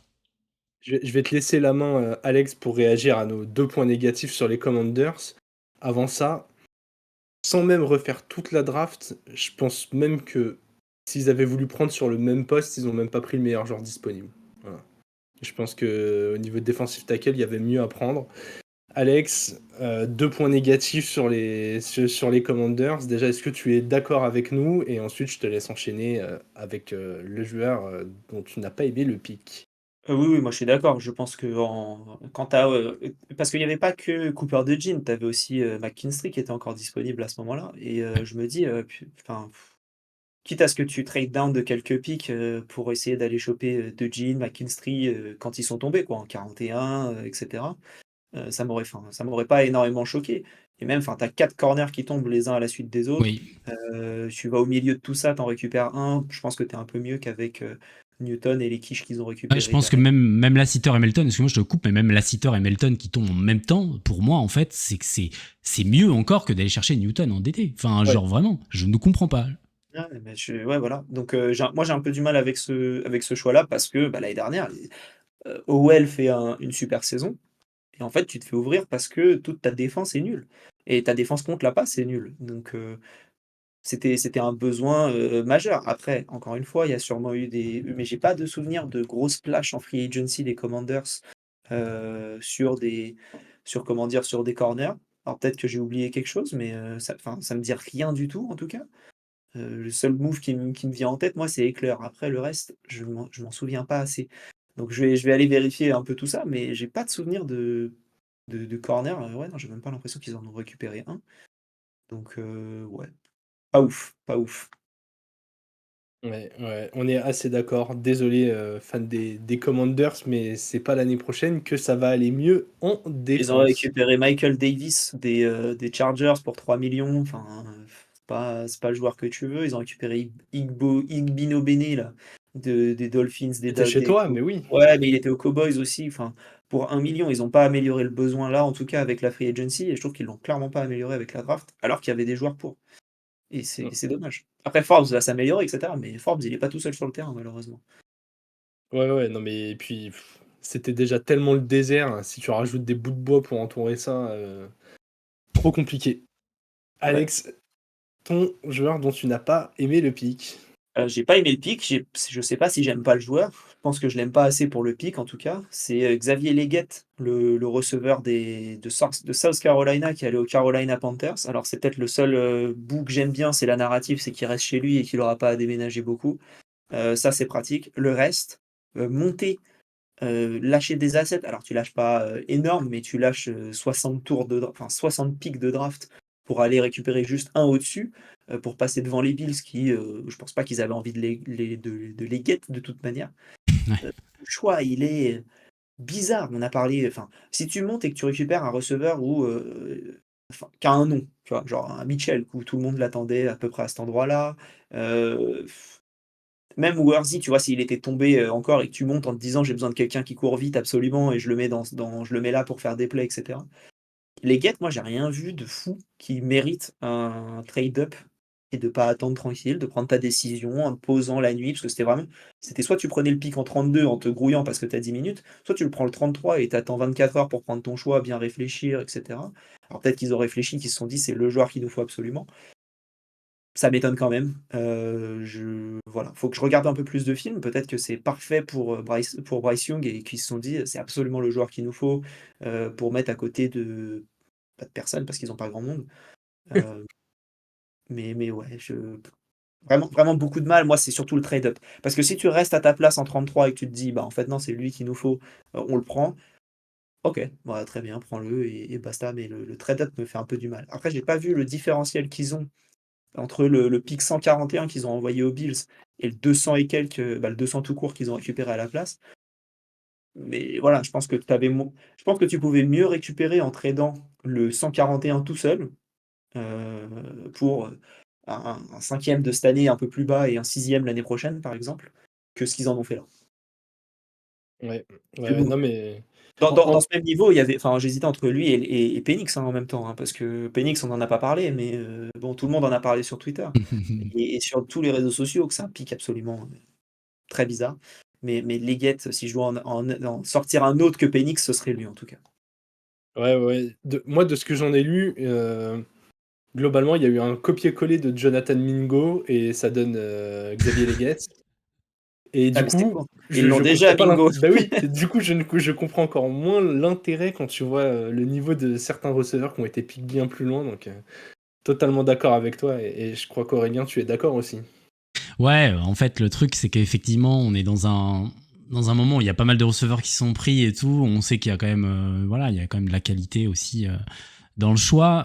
Je vais te laisser la main, Alex, pour réagir à nos 2 points négatifs sur les Commanders. Avant ça, sans même refaire toute la draft, je pense même que s'ils avaient voulu prendre sur le même poste, ils ont même pas pris le meilleur joueur disponible. Voilà. Je pense qu'au niveau de defensive tackle, il y avait mieux à prendre. Alex, 2 points négatifs sur les Commanders. Déjà, est-ce que tu es d'accord avec nous? Et ensuite, je te laisse enchaîner avec le joueur dont tu n'as pas aimé le pick. Oui, oui, moi je suis d'accord. Je pense que quand tu as, parce qu'il y avait pas que Cooper DeJean, tu avais aussi, McKinstry qui était encore disponible à ce moment-là et je me dis, pu enfin, quitte à ce que tu trades down de quelques picks, pour essayer d'aller choper, DeJean, McKinstry, quand ils sont tombés quoi, en 41, et cetera. Ça m'aurait pas énormément choqué et même, enfin, tu as 4 corners qui tombent les uns à la suite des autres. Oui. Tu vas au milieu de tout ça, tu en récupères un. Je pense que tu es un peu mieux qu'avec, Newton et les quiches qu'ils ont Ouais, je récupérés pense que derrière. même Lassiter et Melton, excuse-moi, je te coupe, mais même Lassiter et Melton qui tombent en même temps, pour moi, en fait, c'est que c'est mieux encore que d'aller chercher Newton en DT. Enfin, Ouais. genre vraiment, je ne comprends pas. Ouais, mais ouais, voilà. Donc, j'ai un peu du mal avec ce choix-là parce que, bah, l'année dernière, Howell fait une super saison et en fait, tu te fais ouvrir parce que toute ta défense est nulle et ta défense contre la passe est nulle. Donc, c'était un besoin, majeur. Après, encore une fois, il y a sûrement eu mais j'ai pas de souvenir de grosses splash en free agency des Commanders, comment dire? Sur des corners. Alors peut-être que j'ai oublié quelque chose, mais, ça me dit rien du tout en tout cas. Le seul move qui me vient en tête, moi, c'est Éclair. Après le reste, je m'en souviens pas assez. Donc je vais aller vérifier un peu tout ça, mais j'ai pas de souvenir de corner, ouais, non, j'ai même pas l'impression qu'ils en ont récupéré un. Donc, ouais, pas ouf, pas ouf. Ouais, ouais, on est assez d'accord. Désolé, fan des Commanders, mais c'est pas l'année prochaine que ça va aller mieux en Ils ont défense. récupéré Michael Davis des Chargers pour 3 millions. Enfin, c'est pas le joueur que tu veux. Ils ont récupéré Igbinoghene là, des Dolphins, Il était chez toi, mais oui. ouais, mais il était aux Cowboys aussi. Enfin, pour 1 million, ils ont pas amélioré le besoin là, en tout cas avec la free agency et je trouve qu'ils l'ont clairement pas amélioré avec la draft, alors qu'il y avait des joueurs pour et Mm. c'est dommage. Après Forbes va s'améliorer et cetera, mais Forbes, il est pas tout seul sur le terrain malheureusement. Ouais, ouais, non, mais et puis, c'était déjà tellement le désert, hein. Si tu rajoutes des bouts de bois pour entourer ça, trop compliqué. Ouais. Alex, ton joueur dont tu n'as pas aimé le pick. J'ai pas aimé le pick, je sais pas si j'aime pas le joueur. Je pense que je l'aime pas assez pour le pick en tout cas. C'est, Xavier Legette, le receveur de South Carolina qui est allé aux Carolina Panthers. Alors c'est peut-être le seul, bout que j'aime bien, c'est la narrative, c'est qu'il reste chez lui et qu'il aura pas à déménager beaucoup. Ça c'est pratique. Le reste, monter, lâcher des assets, alors tu lâches pas, énorme, mais tu lâches, 60 tours enfin 60 picks de draft pour aller récupérer juste un au-dessus, pour passer devant les Bills qui, je pense pas qu'ils avaient envie de les get de toute manière. Ouais. Le choix, il est bizarre. On a parlé, enfin, si tu montes et que tu récupères un receveur ou, enfin, qui a un nom, tu vois? Genre un Mitchell où tout le monde l'attendait à peu près à cet endroit-là, heu même Worthy, tu vois, s'il était tombé, encore et que tu montes en te disant: «J'ai besoin de quelqu'un qui court vite absolument et je le mets je le mets là pour faire des plays» et cetera. Les Gets, moi, j'ai rien vu de fou qui mérite un trade up et de pas attendre tranquille, de prendre ta décision en te posant la nuit, parce que c'était soit tu prenais le pic en 32 en te grouillant parce que tu as 10 minutes, soit tu le prends le 33 et tu attends 24 heures pour prendre ton choix, bien réfléchir et cetera. Alors peut-être qu'ils ont réfléchi, qu'ils se sont dit: «C'est le joueur qu'il nous faut absolument». Ça m'étonne quand même. Voilà, faut que je regarde un peu plus de films. Peut-être que c'est parfait pour Bryce Young et qu'ils se sont dit: «C'est absolument le joueur qu'il nous faut», pour mettre à côté de pas de personne parce qu'ils ont pas grand monde. Heu, mais ouais, vraiment vraiment beaucoup de mal. Moi, c'est surtout le trade-up. Parce que si tu restes à ta place en 33 et que tu te dis: «Bah, en fait, non, c'est lui qu'il nous faut, on le prend». OK, bah, très bien, prends-le et basta. Mais le trade-up me fait un peu du mal. Après, j'ai pas vu le différentiel qu'ils ont entre le pick 141 qu'ils ont envoyé aux Bills et le 200 et quelques, bah, le 200 tout court qu'ils ont récupéré à la place. Mais voilà, je pense que tu pouvais mieux récupérer en tradant le 141 tout seul, pour, un 5e de cette année un peu plus bas et un 6e l'année prochaine, par exemple, que ce qu'ils en ont fait là. Ouais, Mais ouais, bon, non, mais dans en ce même niveau, il y avait enfin, j'hésitais entre lui et Penix, hein, en même temps, hein, parce que Penix, on n'en a pas parlé, mais bon, tout le monde en a parlé sur Twitter et sur tous les réseaux sociaux que c'est un pic absolument, très bizarre. Mais Leggett, si je dois en sortir un autre que Penix, ce serait lui, en tout cas. ouais, ouais, moi, de ce que j'en ai lu, globalement, il y a eu un copier-coller de Jonathan Mingo et ça donne, Xavier Leggett. Et Ah, du mais c'était coup, court. Ils je l'ont comprends déjà, pas bingo! bah oui, du coup, je comprends encore moins l'intérêt quand tu vois, le niveau de certains receveurs qui ont été pick bien plus loin, donc totalement d'accord avec toi et je crois qu'Aurélien, tu es d'accord aussi? Ouais, en fait, le truc, c'est qu'effectivement, on est dans un moment où il y a pas mal de receveurs qui sont pris et tout. On sait qu'il y a quand même, voilà, il y a quand même de la qualité aussi dans le choix.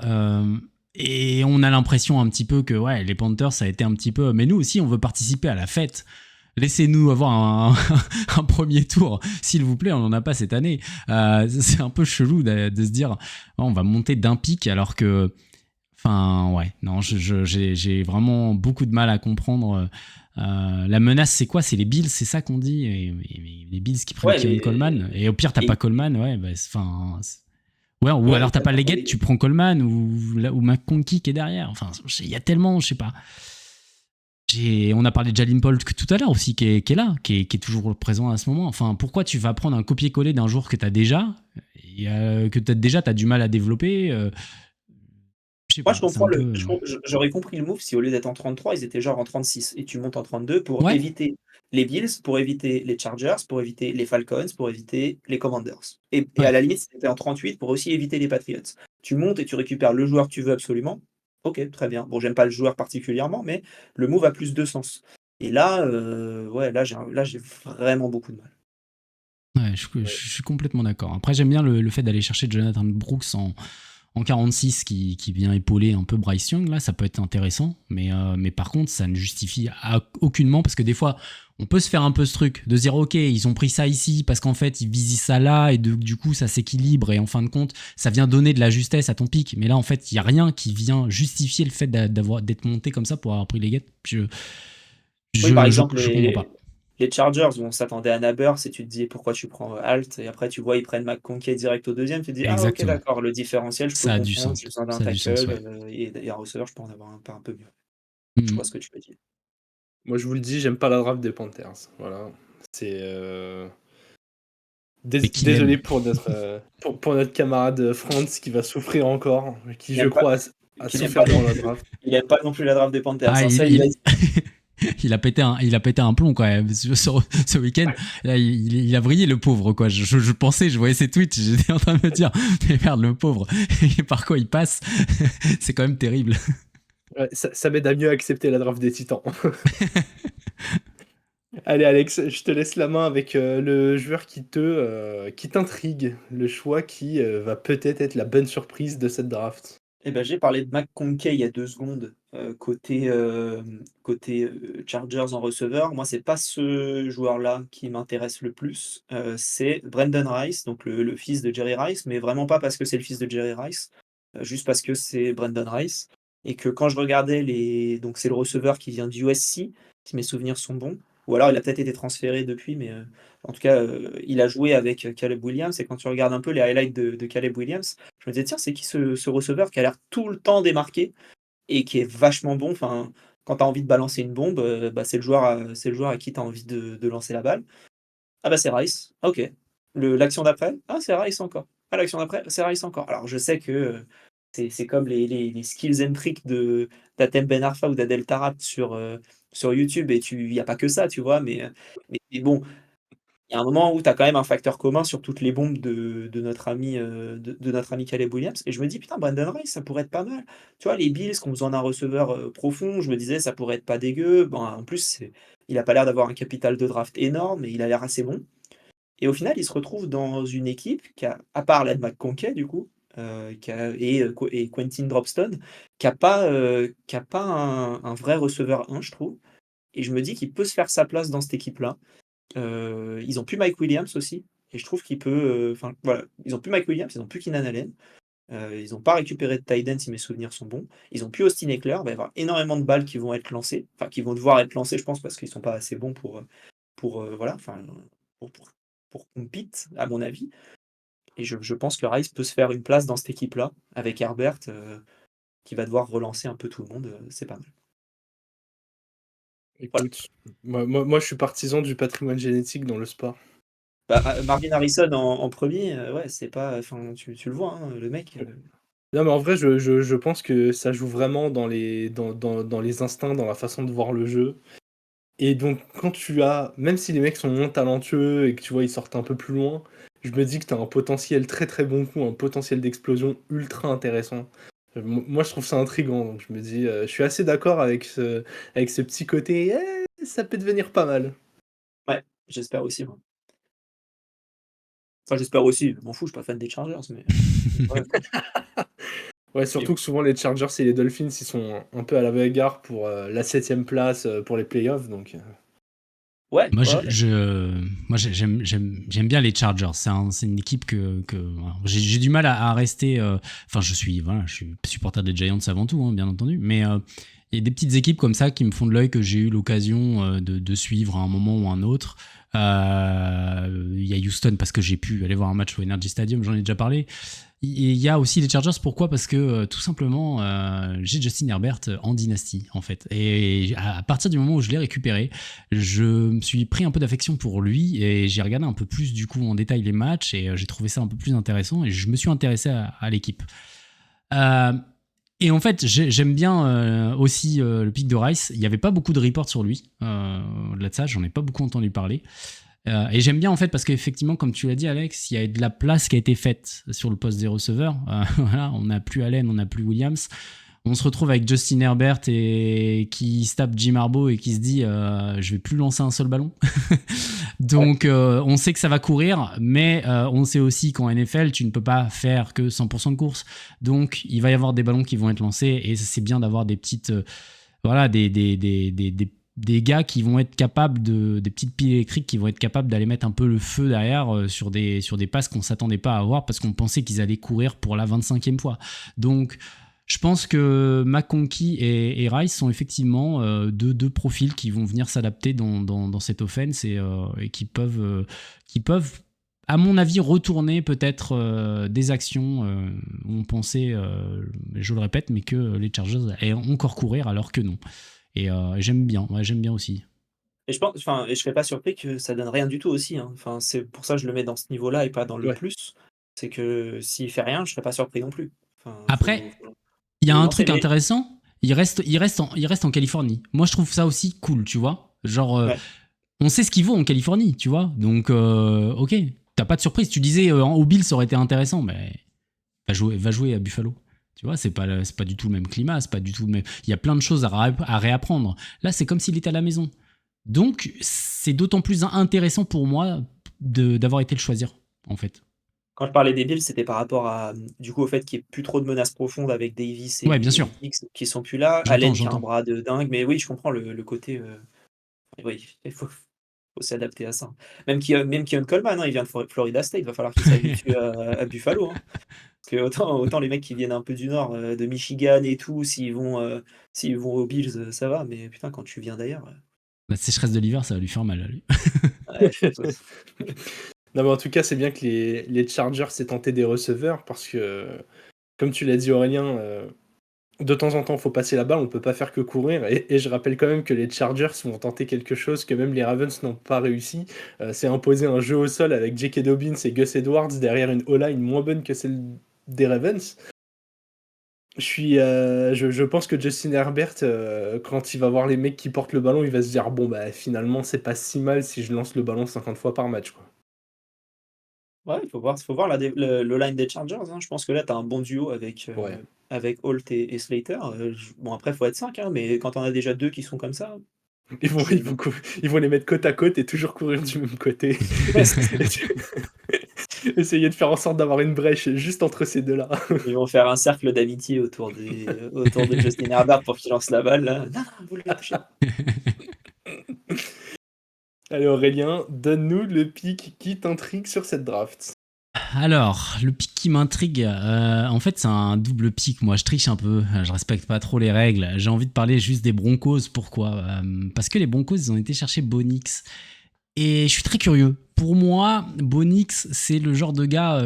Et on a l'impression un petit peu que ouais, les Panthers, ça a été un petit peu. Mais nous aussi, on veut participer à la fête. Laissez-nous avoir un premier tour, s'il vous plaît. On n'en a pas cette année. C'est un peu chelou de se dire, oh, on va monter d'un pic alors que. Enfin, ouais, non, j'ai vraiment beaucoup de mal à comprendre. La menace, c'est quoi? C'est les Bills, c'est ça qu'on dit? Et les Bills qui prennent Ouais, Kevin mais Coleman. Et au pire, t'as pas et Coleman, ouais, bah, enfin. Ouais, ou ouais, alors t'as pas t'as pas Leggett, tu prends Coleman ou McConkey qui est derrière. Enfin, il y a tellement, je sais pas. On a parlé de Jalen Paul tout à l'heure aussi, qui est là, qui est toujours présent à ce moment. Enfin, pourquoi tu vas prendre un copier-coller d'un joueur que t'as déjà, et, que t'as du mal à développer je sais Moi, pas, je c'est comprends un peu. j'aurais compris le move si au lieu d'être en 33, ils étaient genre en 36 et tu montes en 32 pour Ouais, éviter les Bills, pour éviter les Chargers, pour éviter les Falcons, pour éviter les Commanders et à ouais. la limite, si tu en 38 pour aussi éviter les Patriots. Tu montes et tu récupères le joueur que tu veux absolument. OK, très bien. Bon, j'aime pas le joueur particulièrement, mais le move a plus de sens et là, ouais, là, j'ai vraiment beaucoup de mal. Ouais, je suis complètement d'accord. Après, j'aime bien le fait d'aller chercher Jonathan Brooks en 46 qui vient épauler un peu Bryce Young. Là, ça peut être intéressant. Mais par contre, ça ne justifie aucunement parce que des fois, on peut se faire un peu ce truc de se dire, OK, ils ont pris ça ici parce qu'en fait, ils visent ça là et du coup, ça s'équilibre et en fin de compte, ça vient donner de la justesse à ton pic. Mais là, en fait, il n'y a rien qui vient justifier le fait d'être monté comme ça pour avoir pris les guettes. Oui, par Je exemple, comprends pas. les Chargers où on s'attendait à Nabers et tu te dis: «Pourquoi tu prends, Alt?» et après tu vois, ils prennent McConkey direct au deuxième tu te dis: «Ah OK, Exactement. d'accord, le différentiel, je peux Ça a du comprendre, sens. j'ai besoin d'un Ça a du sens, tackle, ouais. et un receveur, je peux en avoir un peu mieux». Je Mhm. vois ce que tu veux dire. Moi, je vous le dis, j'aime pas la draft des Panthers, voilà. C'est, Mais qui désolé l'aime? pour notre camarade, Franz qui va souffrir encore, qui Il je aime pas crois a qu'il aime pas souffert non durant la plus draft. il aime pas non plus la draft des Panthers, Ah, hein, ça il va il a pété un plomb quand même ce week-end. Là, il a brillé le pauvre quoi. Je pensais, je voyais ses tweets, j'étais en train de me dire mais merde le pauvre, et par quoi il passe, c'est quand même terrible. Ouais, ça m'aide à mieux accepter la draft des Titans. Allez Alex, je te laisse la main avec le joueur qui t'intrigue, le choix qui va peut-être être la bonne surprise de cette draft. Eh ben, j'ai parlé de McConkey il y a 2 secondes, côté Chargers en receveur. Moi, c'est pas ce joueur-là qui m'intéresse le plus, c'est Brandon Rice, donc le fils de Jerry Rice, mais vraiment pas parce que c'est le fils de Jerry Rice, juste parce que c'est Brandon Rice et que quand je regardais donc c'est le receveur qui vient d'USC, si mes souvenirs sont bons, ou alors il a peut-être été transféré depuis, mais en tout cas, il a joué avec Caleb Williams et quand tu regardes un peu les highlights de Caleb Williams, je me disais: «Tiens, c'est qui ce receveur qui a l'air tout le temps démarqué et qui est vachement bon?» Enfin, quand tu as envie de balancer une bombe, bah, c'est le joueur à qui tu as envie de lancer la balle. Ah bah, c'est Rice, OK. L'action d'après, ah, c'est Rice encore. Ah, l'action d'après, c'est Rice encore. Alors je sais que, c'est comme les skills and tricks d'Atem Ben Arfa ou d'Adel Taarabt sur YouTube et il y a pas que ça, tu vois? Mais bon, il y a un moment où tu as quand même un facteur commun sur toutes les bombes de notre ami Caleb Williams et je me dis: «Putain, Brandon Rice, ça pourrait être pas mal». Tu vois, les Bills qui ont besoin d'un receveur, profond, je me disais: «Ça pourrait être pas dégueu». Bon, en plus, il a pas l'air d'avoir un capital de draft énorme et il a l'air assez bon et au final, il se retrouve dans une équipe qui a, à part Ladd McConkey du coup, et Quentin Dropston, qui a pas un vrai receveur 1, je trouve et je me dis qu'il peut se faire sa place dans cette équipe-là. Ils ont plus Mike Williams aussi et je trouve qu'il peut, enfin voilà, ils ont plus Mike Williams, ils ont plus Keenan Allen, ils ont pas récupéré de tight end si mes souvenirs sont bons. Ils ont plus Austin Ekeler, il va y avoir énormément de balles qui vont être lancées, enfin qui vont devoir être lancées je pense parce qu'ils sont pas assez bons voilà, enfin pour pour pour compete à mon avis et je pense que Rice peut se faire une place dans cette équipe-là avec Herbert, qui va devoir relancer un peu tout le monde, c'est pas mal. Voilà. Écoute, moi je suis partisan du patrimoine génétique dans le sport. Bah, Marvin Harrison en 1er, ouais, c'est pas enfin tu le vois, hein, le mec, Non, mais en vrai, je pense que ça joue vraiment dans les instincts, dans la façon de voir le jeu. Et donc, quand tu as, même si les mecs sont moins talentueux et que tu vois, ils sortent un peu plus loin, je me dis que tu as un potentiel très très bon coup, un potentiel d'explosion ultra intéressant. Moi, je trouve ça intriguant. Donc, je me dis, je suis assez d'accord avec ce petit côté, ça peut devenir pas mal. ouais, j'espère aussi moi. Enfin, j'espère aussi, je m'en fous, je suis pas fan des Chargers, mais ouais, Ouais, mais surtout que souvent les Chargers et les Dolphins, ils sont un peu à la bagarre pour la 7ème place pour les playoffs. Donc, ouais, Moi, ouais, ouais. j'aime bien les Chargers. C'est une équipe que voilà, j'ai du mal à rester. Enfin, je suis supporter des Giants avant tout, hein, bien entendu. Mais il y a des petites équipes comme ça qui me font de l'œil que j'ai eu l'occasion de suivre à un moment ou un autre. Il y a Houston parce que j'ai pu aller voir un match au Energy Stadium, j'en ai déjà parlé. Il y a aussi les Chargers, pourquoi? Parce que tout simplement, j'ai Justin Herbert en dynastie, en fait. Et à partir du moment où je l'ai récupéré, je me suis pris un peu d'affection pour lui et j'ai regardé un peu plus du coup en détail les matchs et j'ai trouvé ça un peu plus intéressant et je me suis intéressé à l'équipe. Euh, et en fait, j'aime bien aussi le pic de Rice. Il n'y avait pas beaucoup de reports sur lui. Au-delà de ça, j'en ai pas beaucoup entendu parler. Et j'aime bien en fait parce qu'effectivement, comme tu l'as dit, Alex, il y a de la place qui a été faite sur le poste des receveurs. Voilà, on n'a plus Allen, on n'a plus Williams. On se retrouve avec Justin Herbert et qui se tape Jim Harbaugh et qui se dit je vais plus lancer un seul ballon. ouais. Donc on sait que ça va courir, mais on sait aussi qu'en NFL tu ne peux pas faire que 100% de course. Donc il va y avoir des ballons qui vont être lancés et c'est bien d'avoir des petites voilà des gars qui vont être capables des petites piles électriques qui vont être capables d'aller mettre un peu le feu derrière sur des passes qu'on s'attendait pas à avoir parce qu'on pensait qu'ils allaient courir pour la 25e fois. Donc je pense que McConkey et Rice sont effectivement deux profils qui vont venir s'adapter dans cette offense et qui peuvent, à mon avis, retourner peut-être des actions où on pensait, je le répète, mais que les Chargers allaient encore courir alors que non. Et j'aime bien, ouais, j'aime bien aussi. Et je pense enfin et je serais pas surpris que ça donne rien du tout aussi, hein. Enfin, c'est pour ça que je le mets dans ce niveau-là et pas dans le Ouais. plus. C'est que s'il fait rien, je serais pas surpris non plus. Enfin, Après, il y a faut le un lancer, truc mais intéressant. il reste en Californie. Moi, je trouve ça aussi cool, tu vois. Genre, Ouais. on sait ce qu'il vaut en Californie, tu vois. Donc, ok. T'as pas de surprise. Tu disais, au Bill, ça aurait été intéressant, mais va jouer à Buffalo. Tu vois, c'est pas du tout le même climat, c'est pas du tout le même. Il y a plein de choses à réapprendre. Là, c'est comme s'il était à la maison. Donc, c'est d'autant plus intéressant pour moi d'avoir été le choisir, en fait. Quand je parlais des Bills, c'était par rapport à, du coup, au fait qu'il y ait plus trop de menaces profondes avec Davis Ouais, bien sûr. et Hicks qui sont plus là. J'entends, Allen qui a un j'entends. bras de dingue, mais oui, je comprends le côté, oui, il faut s'adapter à ça. Même Keon Coleman, hein, il vient de Florida State, va falloir qu'il s'habitue à Buffalo, hein. Parce que autant les mecs qui viennent un peu du nord, de Michigan et tout, s'ils vont aux Bills, ça va, mais putain, quand tu viens d'ailleurs, La sécheresse de l'hiver, ça va lui faire mal à lui. ouais, Non, mais en tout cas, c'est bien que les Chargers s'aient tenté des receveurs parce que, comme tu l'as dit, Aurélien, de temps en temps, il faut passer la balle, on peut pas faire que courir. Et je rappelle quand même que les Chargers vont tenter quelque chose que même les Ravens n'ont pas réussi. C'est imposer un jeu au sol avec J.K. Dobbins et Gus Edwards derrière une O-line moins bonne que celle des Ravens. Je pense que Justin Herbert, quand il va voir les mecs qui portent le ballon, il va se dire bon bah finalement c'est pas si mal si je lance le ballon 50 fois par match quoi. ouais, il faut voir le line des Chargers, hein. Je pense que là, tu as un bon duo Ouais. avec Holt et Slater. Bon, après, il faut être 5, hein, mais quand on a déjà 2 qui sont comme ça, Ils vont, je ils vont, cou- ils vont les mettre côte à côte et toujours courir du même côté. ouais, c'est ça. Essayer de faire en sorte d'avoir une brèche juste entre ces deux-là. Ils vont faire un cercle d'amitié autour de Justin Herbert pour qu'il lance la balle, là. «Non, non, vous ne la touchez pas». Allez Aurélien, donne-nous le pic qui t'intrigue sur cette draft. Alors, le pic qui m'intrigue, en fait, c'est un double pic. Moi, je triche un peu, je respecte pas trop les règles. J'ai envie de parler juste des Broncos. Pourquoi Parce que les Broncos, ils ont été chercher Bonix. Et je suis très curieux. Pour moi, Bonix, c'est le genre de gars,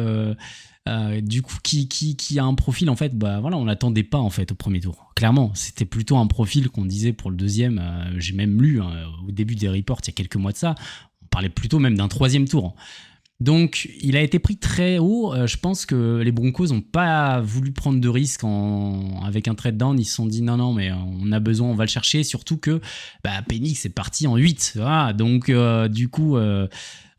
du coup, qui a un profil, en fait, bah voilà, on l'attendait pas, en fait, au premier tour. Clairement, c'était plutôt un profil qu'on disait pour le deuxième. J'ai même lu, hein, au début des reports, il y a quelques mois de ça, on parlait plutôt même d'un troisième tour. Donc, il a été pris très haut. Je pense que les Broncos n'ont pas voulu prendre de risques avec un trade down. Ils se sont dit non, non, mais on a besoin, on va le chercher. Surtout que Penix est parti en 8. Voilà. Donc, du coup,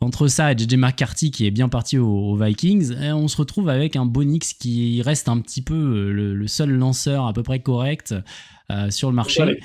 entre ça et JJ McCarthy qui est bien parti aux Vikings, on se retrouve avec un Bonix qui reste un petit peu le seul lanceur à peu près correct sur le marché.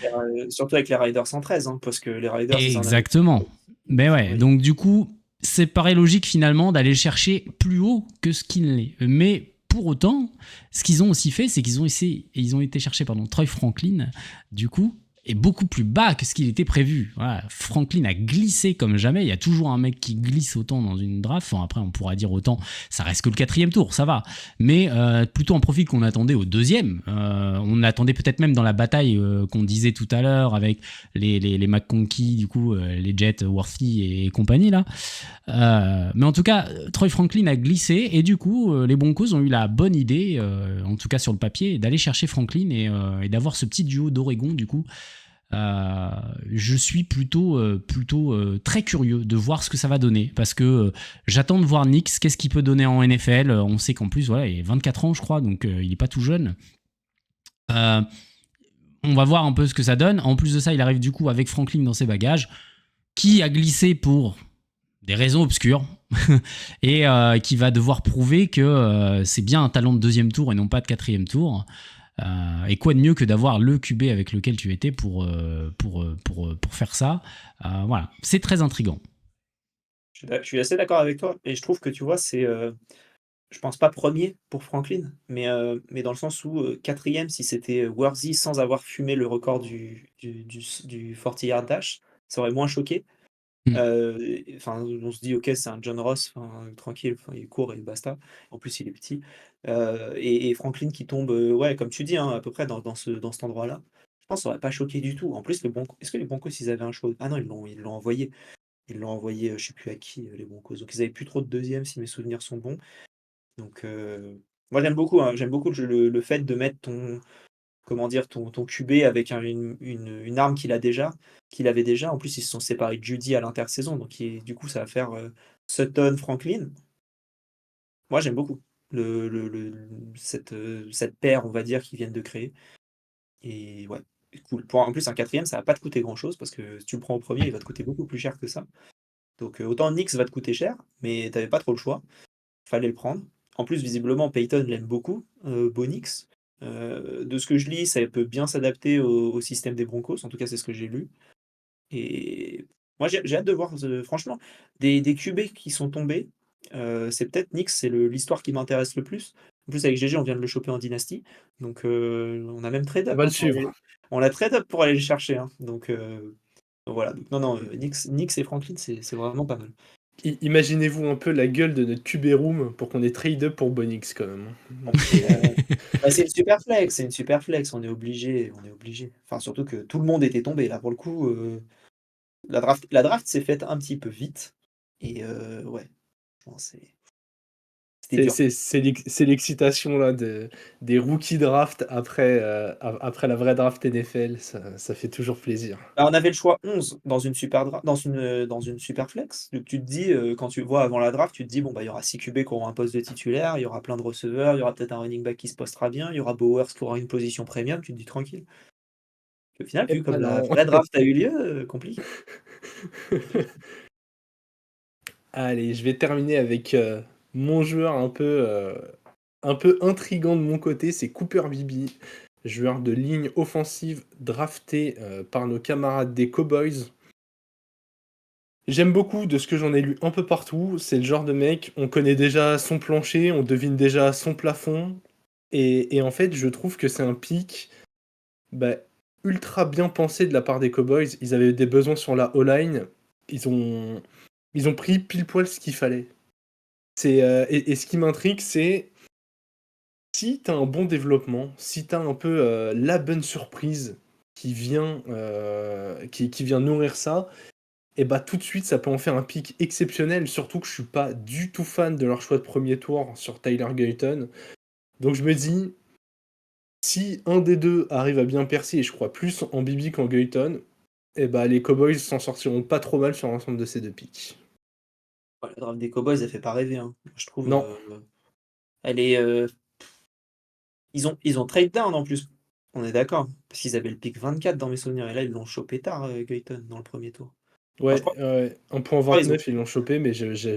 Surtout avec les Riders 113, hein, parce que les Riders, ils en avaient. Exactement. Ben ouais, Oui. donc du coup, c'est paraît logique finalement d'aller chercher plus haut que ce qu'il l'est. Mais pour autant, ce qu'ils ont aussi fait, c'est ils ont été chercher Troy Franklin, du coup, est beaucoup plus bas que ce qu'il était prévu. Voilà, Franklin a glissé comme jamais. Il y a toujours un mec qui glisse autant dans une draft. Enfin, après, on pourra dire autant, ça reste que le quatrième tour, ça va. Mais plutôt un profil qu'on attendait au deuxième. On attendait peut-être même dans la bataille qu'on disait tout à l'heure avec les McConkey, du coup, les Jets, Worthy et compagnie là. Mais en tout cas, Troy Franklin a glissé et du coup, les Broncos ont eu la bonne idée, en tout cas sur le papier, d'aller chercher Franklin et d'avoir ce petit duo d'Oregon du coup. Je suis plutôt très curieux de voir ce que ça va donner parce que j'attends de voir Nix, qu'est-ce qu'il peut donner en NFL. On sait qu'en plus, voilà, il a 24 ans, je crois, donc il n'est pas tout jeune. On va voir un peu ce que ça donne. En plus de ça, il arrive du coup avec Franklin dans ses bagages, qui a glissé pour des raisons obscures et qui va devoir prouver que c'est bien un talent de deuxième tour et non pas de quatrième tour. Et quoi de mieux que d'avoir le QB avec lequel tu étais pour faire ça. Voilà, c'est très intriguant. Je suis assez d'accord avec toi et je trouve que, tu vois, je pense pas premier pour Franklin, mais dans le sens où, 4e si c'était Worthy sans avoir fumé le record du 40 yard dash, ça aurait moins choqué. Mm. Enfin, on se dit: «OK, c'est un John Ross, enfin, tranquille, enfin, il court et basta». En plus, il est petit, et Franklin qui tombe, ouais, comme tu dis, hein, à peu près dans cet endroit-là. Je pense que ça aurait pas choqué du tout. En plus, les Broncos, est-ce que les Broncos, ils avaient un choix? Ah non, ils l'ont envoyé. Ils l'ont envoyé, je sais plus à qui, les Broncos. Donc ils avaient plus trop de 2e si mes souvenirs sont bons. Donc moi j'aime beaucoup, hein, j'aime beaucoup le fait de mettre ton, comment dire? Ton QB avec une arme qu'il avait déjà. En plus, ils se sont séparés de Jeudy à l'intersaison, donc du coup, ça va faire, Sutton, Franklin. Moi, j'aime beaucoup cette paire, on va dire, qu'ils viennent de créer. et ouais, cool. En plus, un quatrième, ça va pas te coûter grand-chose parce que si tu le prends au premier, il va te coûter beaucoup plus cher que ça. Donc, autant Nyx va te coûter cher, mais tu avais pas trop le choix. Fallait le prendre. En plus, visiblement, Peyton l'aime beaucoup, Bo Nix. De ce que je lis, ça peut bien s'adapter au système des Broncos. En tout cas, c'est ce que j'ai lu. Et moi, j'ai hâte de voir, franchement, des QB qui sont tombés, c'est peut-être Nix, c'est l'histoire qui m'intéresse le plus. En plus, avec GG, on vient de le choper en dynastie, donc on a même trade On up, va le hein, pour aller suivre. on l'a trade up pour aller le chercher, hein, donc voilà. Donc non, Nix et Franklin, c'est vraiment pas mal. Imaginez-vous un peu la gueule de notre QB room pour qu'on ait trade up pour Bonix quand même, hein. Bah, c'est une super flex, on est obligé. Enfin, surtout que tout le monde était tombé là, pour le coup, la draft s'est faite un petit peu vite et ouais, bon, c'était dur. C'est l'excitation là des rookie draft après la vraie draft NFL, ça fait toujours plaisir. Bah, on avait le choix 11 dans une dans une super flex. Donc tu te dis, quand tu vois avant la draft, tu te dis: «Bon, bah, il y aura 6 QB qui auront un poste de titulaire, il y aura plein de receveurs, il y aura peut-être un running back qui se postera bien, il y aura Bowers qui aura une position premium», tu te dis: «Tranquille». Au final, Eh vu bah comme la non. vraie draft a eu lieu, compliqué. Allez, je vais terminer avec, mon joueur un peu intriguant de mon côté, c'est Cooper Beebe, joueur de ligne offensive drafté, par nos camarades des Cowboys. J'aime beaucoup de ce que j'en ai lu un peu partout, c'est le genre de mec, on connaît déjà son plancher, on devine déjà son plafond et en fait, je trouve que c'est un pick, bah, ultra bien pensé de la part des Cowboys. Ils avaient des besoins sur la O-line, ils ont ils ont pris pile poil ce qu'il fallait. Et ce qui m'intrigue, c'est si tu as un bon développement, si tu as un peu, la bonne surprise qui vient nourrir ça, et bah, tout de suite, ça peut en faire un pic exceptionnel, surtout que je suis pas du tout fan de leur choix de premier tour sur Tyler Guyton. Donc je me dis, si un des 2 arrive à bien percer, et je crois plus en Bibi qu'en Guyton, et bah, les Cowboys s'en sortiront pas trop mal sur l'ensemble de ces 2 picks. Ouais, la draft des Cowboys, elle fait pas rêver, hein. Je trouve, Non, elle est, ils ont trade down en plus. On est d'accord? Parce qu'ils avaient le pick 24 dans mes souvenirs et là, ils l'ont chopé tard, Guyton, dans le premier tour. Enfin, ouais, ouais, ils ont 1,29 ils l'ont chopé, mais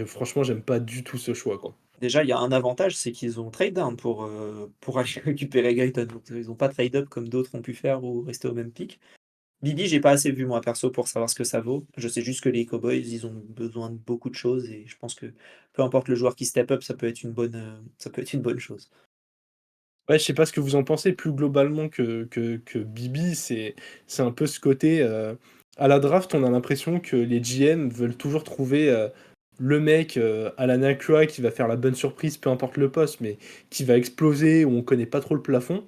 franchement, j'aime pas du tout ce choix, quoi. déjà, il y a un avantage, c'est qu'ils ont trade down pour aller récupérer Guyton. Donc, ils ont pas trade up comme d'autres ont pu faire ou rester au même pick. Bibi, j'ai pas assez vu moi perso pour savoir ce que ça vaut. Je sais juste que les Cowboys, ils ont besoin de beaucoup de choses et je pense que peu importe le joueur qui step up, ça peut être une bonne chose. Ouais, je sais pas ce que vous en pensez plus globalement que Bibi, c'est un peu ce côté, à la draft, on a l'impression que les GM veulent toujours trouver, le mec, à la Nakua qui va faire la bonne surprise, peu importe le poste, mais qui va exploser, où on connaît pas trop le plafond.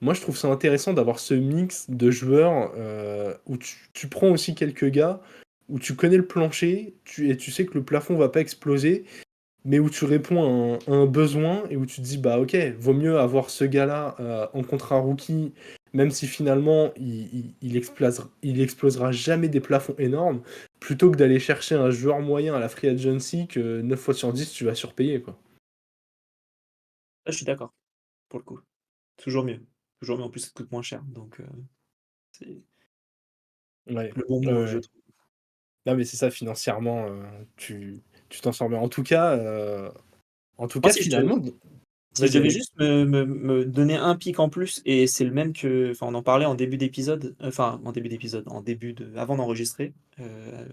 Moi, je trouve ça intéressant d'avoir ce mix de joueurs, où tu prends aussi quelques gars, où tu connais le plancher, et tu sais que le plafond va pas exploser, mais où tu réponds à un besoin et où tu te dis, bah ok, vaut mieux avoir ce gars-là en contrat rookie, même si finalement il explosera jamais des plafonds énormes, plutôt que d'aller chercher un joueur moyen à la free agency que 9 fois sur 10 tu vas surpayer, quoi. Là, je suis d'accord, pour le coup. Toujours mieux. Toujours mieux, en plus, ça te coûte moins cher. Donc, c'est Ouais, le bon ouais, move, je ouais. trouve. Non mais c'est ça, financièrement, tu t'en sors bien. En tout Moi, cas finalement, si je vas-y, devais vas-y. juste me donner un pic en plus, et c'est le même que, enfin, on en parlait en début d'épisode, en début de, avant d'enregistrer,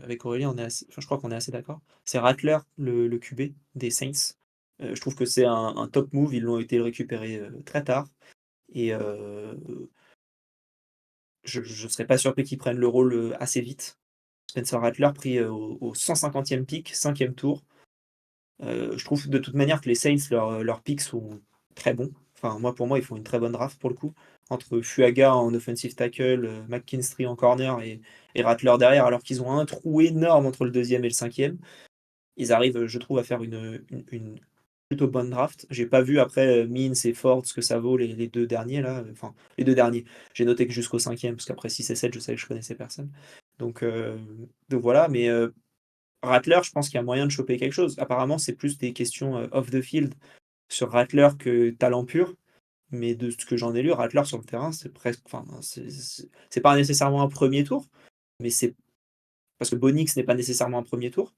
avec Aurélie, enfin, je crois qu'on est assez d'accord. C'est Rattler, le QB des Saints. Je trouve que c'est un top move. Ils l'ont été récupérés très tard. Et je ne serais pas surpris qu'ils prennent le rôle assez vite. Spencer Rattler pris au 150e pick, 5e tour. Je trouve de toute manière que les Saints, leurs picks sont très bons. Enfin, pour moi, ils font une très bonne draft pour le coup. Entre Fuaga en offensive tackle, McKinstry en corner et Rattler derrière, alors qu'ils ont un trou énorme entre le deuxième et le cinquième. Ils arrivent, je trouve, à faire une plutôt bonne draft. J'ai pas vu après Means et Ford ce que ça vaut les deux derniers là. Enfin, les deux derniers. J'ai noté que jusqu'au cinquième, parce qu'après 6 et 7, je savais que je connaissais personne. Donc, euh, donc voilà, mais Rattler, je pense qu'il y a moyen de choper quelque chose. Apparemment, c'est plus des questions off the field sur Rattler que talent pur. mais de ce que j'en ai lu, Rattler sur le terrain, c'est presque, enfin, c'est pas nécessairement un premier tour, mais c'est parce que Bonix n'est pas nécessairement un premier tour,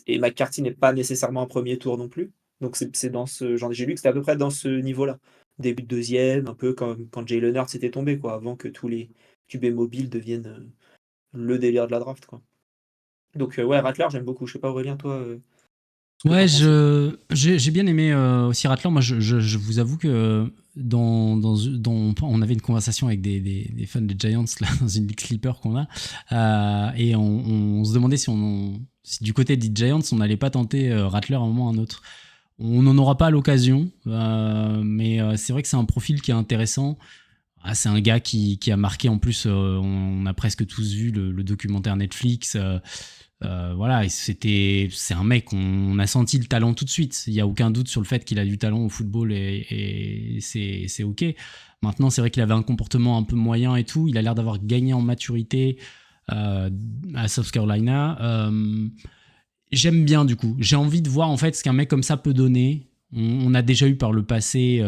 et McCarthy n'est pas nécessairement un premier tour non plus. Donc c'est dans ce genre, j'ai lu que c'était à peu près dans ce niveau-là. Début de deuxième, un peu comme quand Jay Leonard s'était tombé, quoi, avant que tous les QB mobiles deviennent le délire de la draft, quoi. Donc ouais, Rattler, j'aime beaucoup. Je sais pas, Aurélien, toi, ce que Ouais, t'en penses. j'ai bien aimé aussi Rattler. Moi, je vous avoue que on avait une conversation avec des fans des Giants là, dans une League Sleeper qu'on a, et on se demandait si du côté des Giants, on n'allait pas tenter Rattler à un moment ou à un autre. On n'en aura pas l'occasion, mais c'est vrai que c'est un profil qui est intéressant. C'est un gars qui a marqué en plus, on a presque tous vu le documentaire Netflix. Voilà, c'est un mec, on a senti le talent tout de suite. Il n'y a aucun doute sur le fait qu'il a du talent au football et c'est ok. Maintenant, c'est vrai qu'il avait un comportement un peu moyen et tout. Il a l'air d'avoir gagné en maturité à South Carolina. J'aime bien du coup. J'ai envie de voir en fait ce qu'un mec comme ça peut donner. On a déjà eu par le passé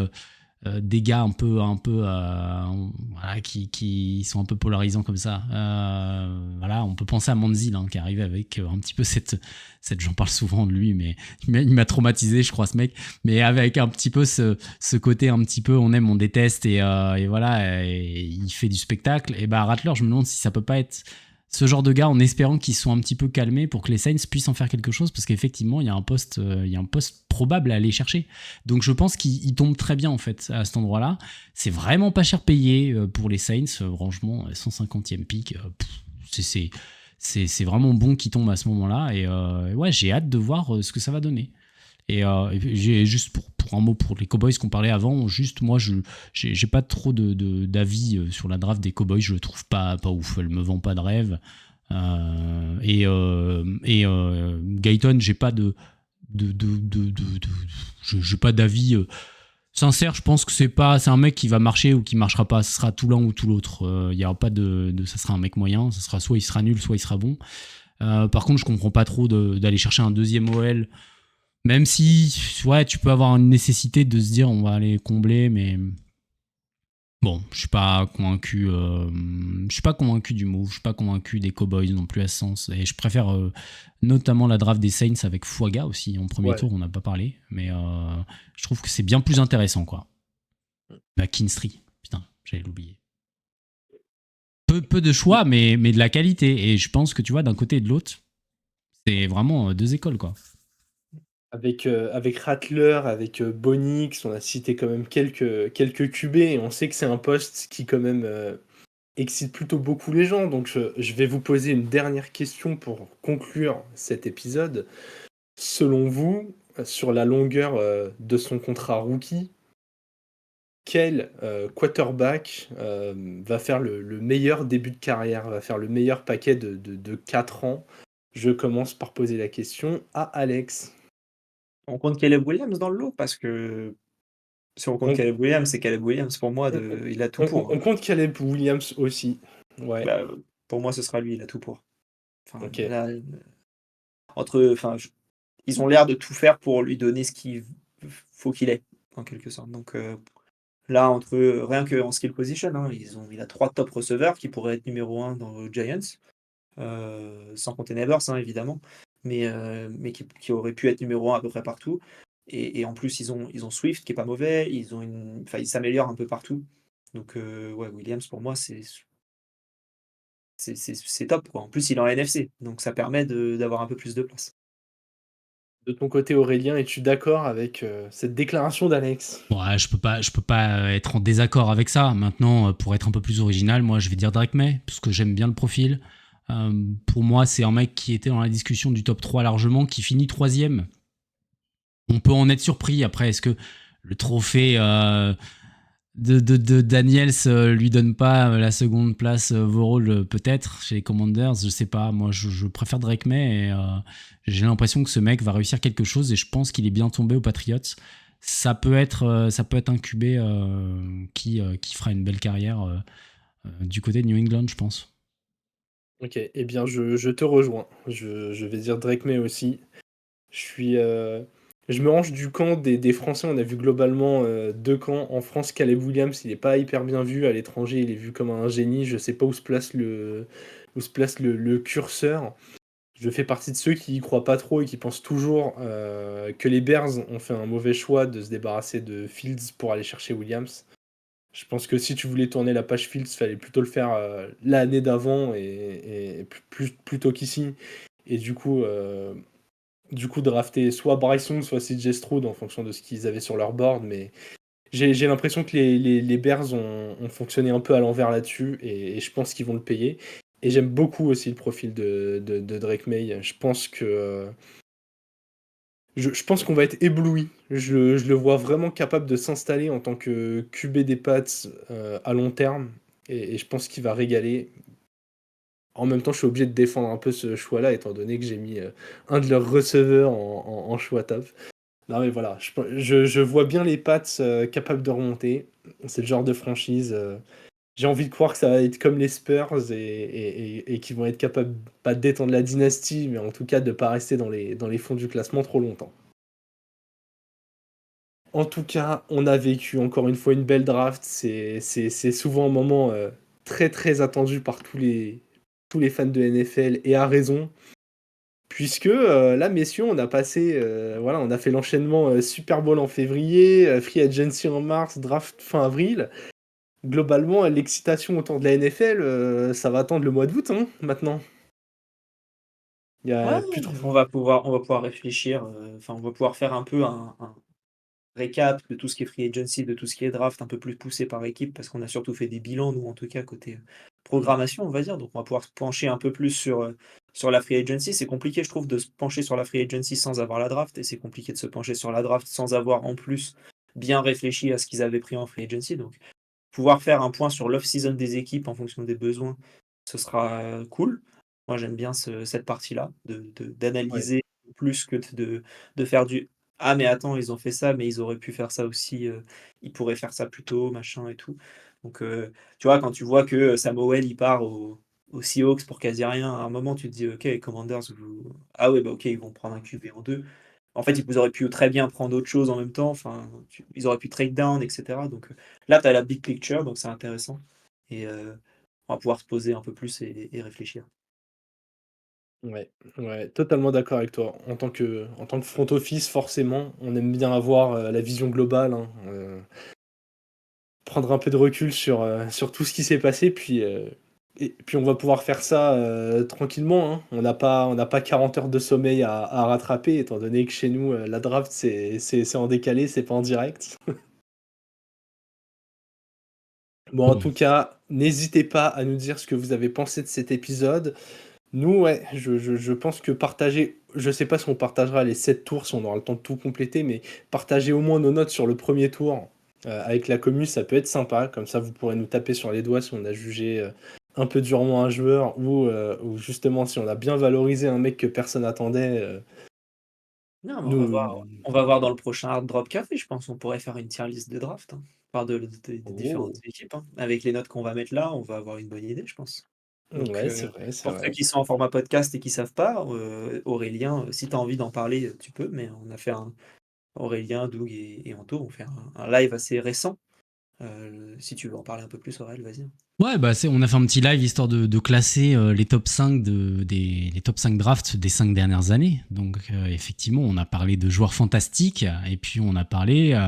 des gars un peu voilà, qui sont un peu polarisants comme ça. Voilà, on peut penser à Manziel qui est arrivé avec un petit peu cette j'en parle souvent de lui, mais il m'a traumatisé, je crois, ce mec. Mais avec un petit peu ce côté un petit peu on aime, on déteste et voilà, et il fait du spectacle. Et bah Rattler, je me demande si ça peut pas être ce genre de gars en espérant qu'ils soient un petit peu calmés pour que les Saints puissent en faire quelque chose, parce qu'effectivement il y a un poste probable à aller chercher. Donc je pense qu'il tombe très bien en fait à cet endroit-là. C'est vraiment pas cher payé pour les Saints, franchement 150e pick, c'est vraiment bon qu'il tombe à ce moment-là, et ouais, j'ai hâte de voir ce que ça va donner. Et puis, j'ai juste pour un mot pour les Cowboys qu'on parlait avant, juste moi j'ai pas trop d'avis sur la draft des Cowboys, je le trouve pas ouf, elle me vend pas de rêve. Guyton, j'ai pas j'ai pas d'avis sincère. Je pense que c'est un mec qui va marcher ou qui marchera pas, ce sera tout l'un ou tout l'autre. Il y aura pas ça sera un mec moyen, ça sera soit il sera nul, soit il sera bon. Par contre, je comprends pas trop d'aller chercher un deuxième OL. Même si, ouais, tu peux avoir une nécessité de se dire on va aller combler, mais bon, je suis pas convaincu. Je suis pas convaincu du move, je suis pas convaincu des Cowboys non plus à ce sens. Et je préfère notamment la draft des Saints avec Fuaga aussi en premier Ouais. tour, on n'a pas parlé, mais je trouve que c'est bien plus intéressant, quoi. Kinstry, putain, j'allais l'oublier. Peu de choix, mais de la qualité. Et je pense que tu vois, d'un côté et de l'autre, c'est vraiment deux écoles, quoi. Avec Rattler, avec Bonix, on a cité quand même quelques QB, et on sait que c'est un poste qui quand même excite plutôt beaucoup les gens. Donc je vais vous poser une dernière question pour conclure cet épisode. Selon vous, sur la longueur de son contrat rookie, quel quarterback va faire le meilleur début de carrière, va faire le meilleur paquet de 4 ans? Je commence par poser la question à Alex. On compte Caleb Williams dans le lot parce que si on compte On, Caleb Williams, c'est Caleb Williams pour moi, on- il a tout pour, on hein. compte Caleb Williams aussi. Ouais, Bah, pour moi, ce sera lui, il a tout pour. Enfin, ok. là, enfin, ils ont l'air de tout faire pour lui donner ce qu'il faut qu'il ait, en quelque sorte. Donc là, rien qu'en skill position, hein, il a 3 top receveurs qui pourraient être numéro 1 dans les Giants, sans compter Neighbors, hein, évidemment, mais qui auraient pu être numéro 1 à peu près partout. Et en plus, ils ont Swift qui est pas mauvais, enfin, ils s'améliorent un peu partout. Donc ouais, Williams pour moi, c'est top, quoi. En plus, il est en NFC, donc ça permet d'avoir un peu plus de place. De ton côté, Aurélien, es-tu d'accord avec cette déclaration d'Alex? Ouais, je peux pas être en désaccord avec ça. Maintenant, pour être un peu plus original, moi, je vais dire Drake May, parce que j'aime bien le profil. Pour moi, c'est un mec qui était dans la discussion du top 3 largement, qui finit troisième. On peut en être surpris. Après, est-ce que le trophée de Daniels lui donne pas la seconde place overall, peut-être, chez les Commanders? Je sais pas. Moi, je préfère Drake May, et j'ai l'impression que ce mec va réussir quelque chose, et je pense qu'il est bien tombé aux Patriots. Ça peut être un QB qui fera une belle carrière du côté de New England, je pense. Ok, eh bien je te rejoins. Je vais dire Drake May aussi. Je suis, Je me range du camp des Français. On a vu globalement deux camps. En France, Caleb Williams, il est pas hyper bien vu. À l'étranger, il est vu comme un génie. Je sais pas où se place le curseur. Je fais partie de ceux qui y croient pas trop et qui pensent toujours que les Bears ont fait un mauvais choix de se débarrasser de Fields pour aller chercher Williams. Je pense que si tu voulais tourner la page Fields, fallait plutôt le faire l'année d'avant et plutôt qu'ici. Et du coup, drafter soit Bryson, soit CJ Stroud en fonction de ce qu'ils avaient sur leur board. Mais j'ai l'impression que les Bears ont fonctionné un peu à l'envers là-dessus et je pense qu'ils vont le payer. Et j'aime beaucoup aussi le profil de Drake May. Je pense qu'on va être ébloui. Je le vois vraiment capable de s'installer en tant que QB des Pats à long terme. Et je pense qu'il va régaler. En même temps, je suis obligé de défendre un peu ce choix-là, étant donné que j'ai mis un de leurs receveurs en choix top. Non mais voilà, je vois bien les Pats capables de remonter. C'est le genre de franchise. J'ai envie de croire que ça va être comme les Spurs et qu'ils vont être capables, pas de détendre la dynastie, mais en tout cas de ne pas rester dans les fonds du classement trop longtemps. En tout cas, on a vécu encore une fois une belle draft. C'est souvent un moment très très attendu par tous les fans de NFL et à raison. Puisque là, messieurs, on a passé, voilà, on a fait l'enchaînement Super Bowl en février, Free Agency en mars, draft fin avril. Globalement, l'excitation autour de la NFL, ça va attendre le mois d'août, hein, maintenant. Il y Ouais, a plus trop. on va pouvoir réfléchir, enfin, on va pouvoir faire un peu un récap de tout ce qui est free agency, de tout ce qui est draft un peu plus poussé par équipe, parce qu'on a surtout fait des bilans, nous, en tout cas, côté programmation, on va dire. Donc, on va pouvoir se pencher un peu plus sur la free agency. C'est compliqué, je trouve, de se pencher sur la free agency sans avoir la draft, et c'est compliqué de se pencher sur la draft sans avoir en plus bien réfléchi à ce qu'ils avaient pris en free agency. Donc, pouvoir faire un point sur l'off-season des équipes en fonction des besoins, ce sera cool. Moi, j'aime bien cette partie-là, Ouais, d'analyser plus que de faire du ah, mais attends, ils ont fait ça, mais ils auraient pu faire ça aussi, ils pourraient faire ça plus tôt, machin et tout. Donc, tu vois, quand tu vois que Samuel, il part aux Seahawks pour quasi rien, à un moment, tu te dis: «OK, les Commanders, ah ouais, bah, OK, ils vont prendre un QB en 2». En fait, ils auraient pu très bien prendre autre chose en même temps, enfin, ils auraient pu trade down et cetera. Donc, là, tu as la big picture, donc c'est intéressant et on va pouvoir se poser un peu plus et réfléchir. ouais, ouais, totalement d'accord avec toi. En tant que front office, forcément, on aime bien avoir la vision globale, hein, prendre un peu de recul sur tout ce qui s'est passé, et puis on va pouvoir faire ça tranquillement, hein. On n'a pas 40 heures de sommeil à rattraper, étant donné que chez nous, la draft, c'est en décalé, c'est pas en direct. Bon, en Bon. tout cas, n'hésitez pas à nous dire ce que vous avez pensé de cet épisode. Nous, ouais, je pense que partager, je sais pas si on partagera les 7 tours, si on aura le temps de tout compléter, mais partager au moins nos notes sur le premier tour avec la commu, ça peut être sympa. Comme ça, vous pourrez nous taper sur les doigts si on a jugé un peu durement un joueur ou justement si on a bien valorisé un mec que personne attendait. Non, mais Nous. on va voir dans le prochain Hard Drop Café, je pense. On pourrait faire une tier list de draft, hein. Enfin, des différentes Oh, équipes, hein. Avec les notes qu'on va mettre là, on va avoir une bonne idée, je pense. Donc, ouais, c'est vrai, c'est pour ceux vrai. qui sont en format podcast et qui savent pas, Aurélien, si tu as envie d'en parler, tu peux, mais on a fait Aurélien, Doug et Anto ont fait un live assez récent. Si tu veux en parler un peu plus, Aurélien, vas-y. Ouais, bah on a fait un petit live histoire de classer les top 5 les top 5 drafts des 5 dernières années. Donc effectivement, on a parlé de joueurs fantastiques et puis on a parlé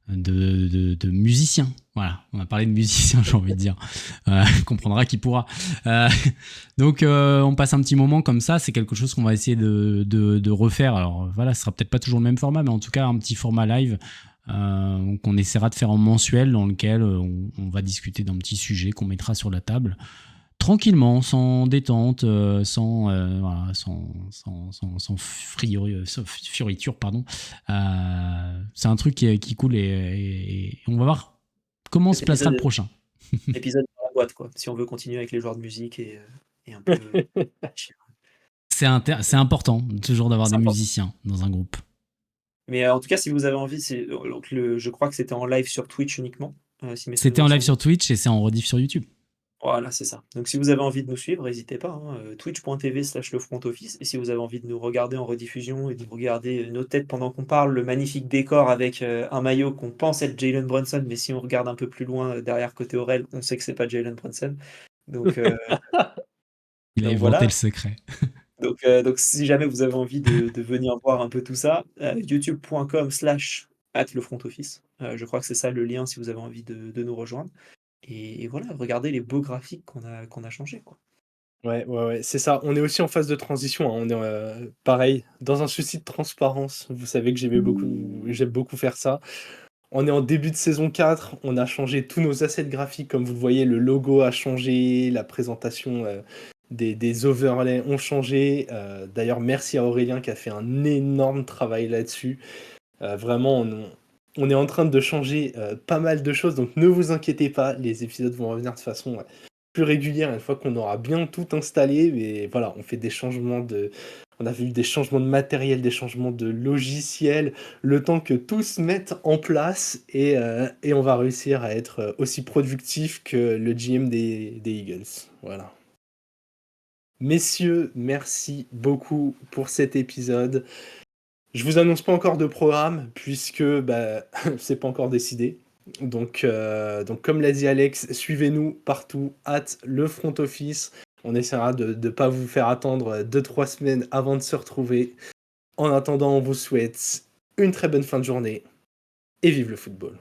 de musiciens. Voilà, on a parlé de musiciens, j'ai envie de dire. Comprendra qui pourra. Euh, donc on passe un petit moment comme ça, c'est quelque chose qu'on va essayer de refaire. Alors voilà, ce sera peut-être pas toujours le même format, mais en tout cas un petit format live qu'on essaiera de faire en mensuel dans lequel on va discuter d'un petit sujet qu'on mettra sur la table tranquillement, sans détente, voilà, sans fioriture, pardon. C'est un truc qui coule et on va voir comment se placera Épisode, le prochain. épisode dans la boîte, quoi. Si on veut continuer avec les joueurs de musique et un peu. C'est important toujours d'avoir C'est des important. musiciens dans un groupe. Mais en tout cas, si vous avez envie, donc je crois que c'était en live sur Twitch uniquement, si mes C'était souvenirs en live sont bons. sur Twitch et c'est en rediff sur YouTube. Voilà, c'est ça. Donc si vous avez envie de nous suivre, n'hésitez pas, hein, twitch.tv/le front office et si vous avez envie de nous regarder en rediffusion et de regarder, nos têtes pendant qu'on parle, le magnifique décor avec, un maillot qu'on pense être Jalen Brunson, mais si on regarde un peu plus loin, derrière côté Aurel, on sait que c'est pas Jalen Brunson. Donc heu, Il a donc inventé le voilà. secret. Donc si jamais vous avez envie de venir voir un peu tout ça, youtube.com/le front office. Je crois que c'est ça le lien si vous avez envie de nous rejoindre et voilà, regardez les beaux graphiques qu'on a changés, quoi. Ouais, ouais, ouais, c'est ça. On est aussi en phase de transition, hein. On est, pareil, dans un souci de transparence. Vous savez que j'aime beaucoup faire ça. On est en début de saison 4, on a changé tous nos assets graphiques, comme vous le voyez, le logo a changé, la présentation, des overlays ont changé. D'ailleurs, merci à Aurélien qui a fait un énorme travail là-dessus. Vraiment, on est en train de changer, pas mal de choses, donc ne vous inquiétez pas, les épisodes vont revenir de façon, plus régulière une fois qu'on aura bien tout installé. Mais voilà, on a vu des changements de matériel, des changements de logiciel, le temps que tout se mette en place et on va réussir à être, aussi productif que le GM des Eagles. Voilà. Messieurs, merci beaucoup pour cet épisode. Je vous annonce pas encore de programme puisque, bah, c'est pas encore décidé. Donc comme l'a dit Alex, suivez-nous partout, le front office. On essaiera de ne pas vous faire attendre 2-3 semaines avant de se retrouver. En attendant, on vous souhaite une très bonne fin de journée et vive le football.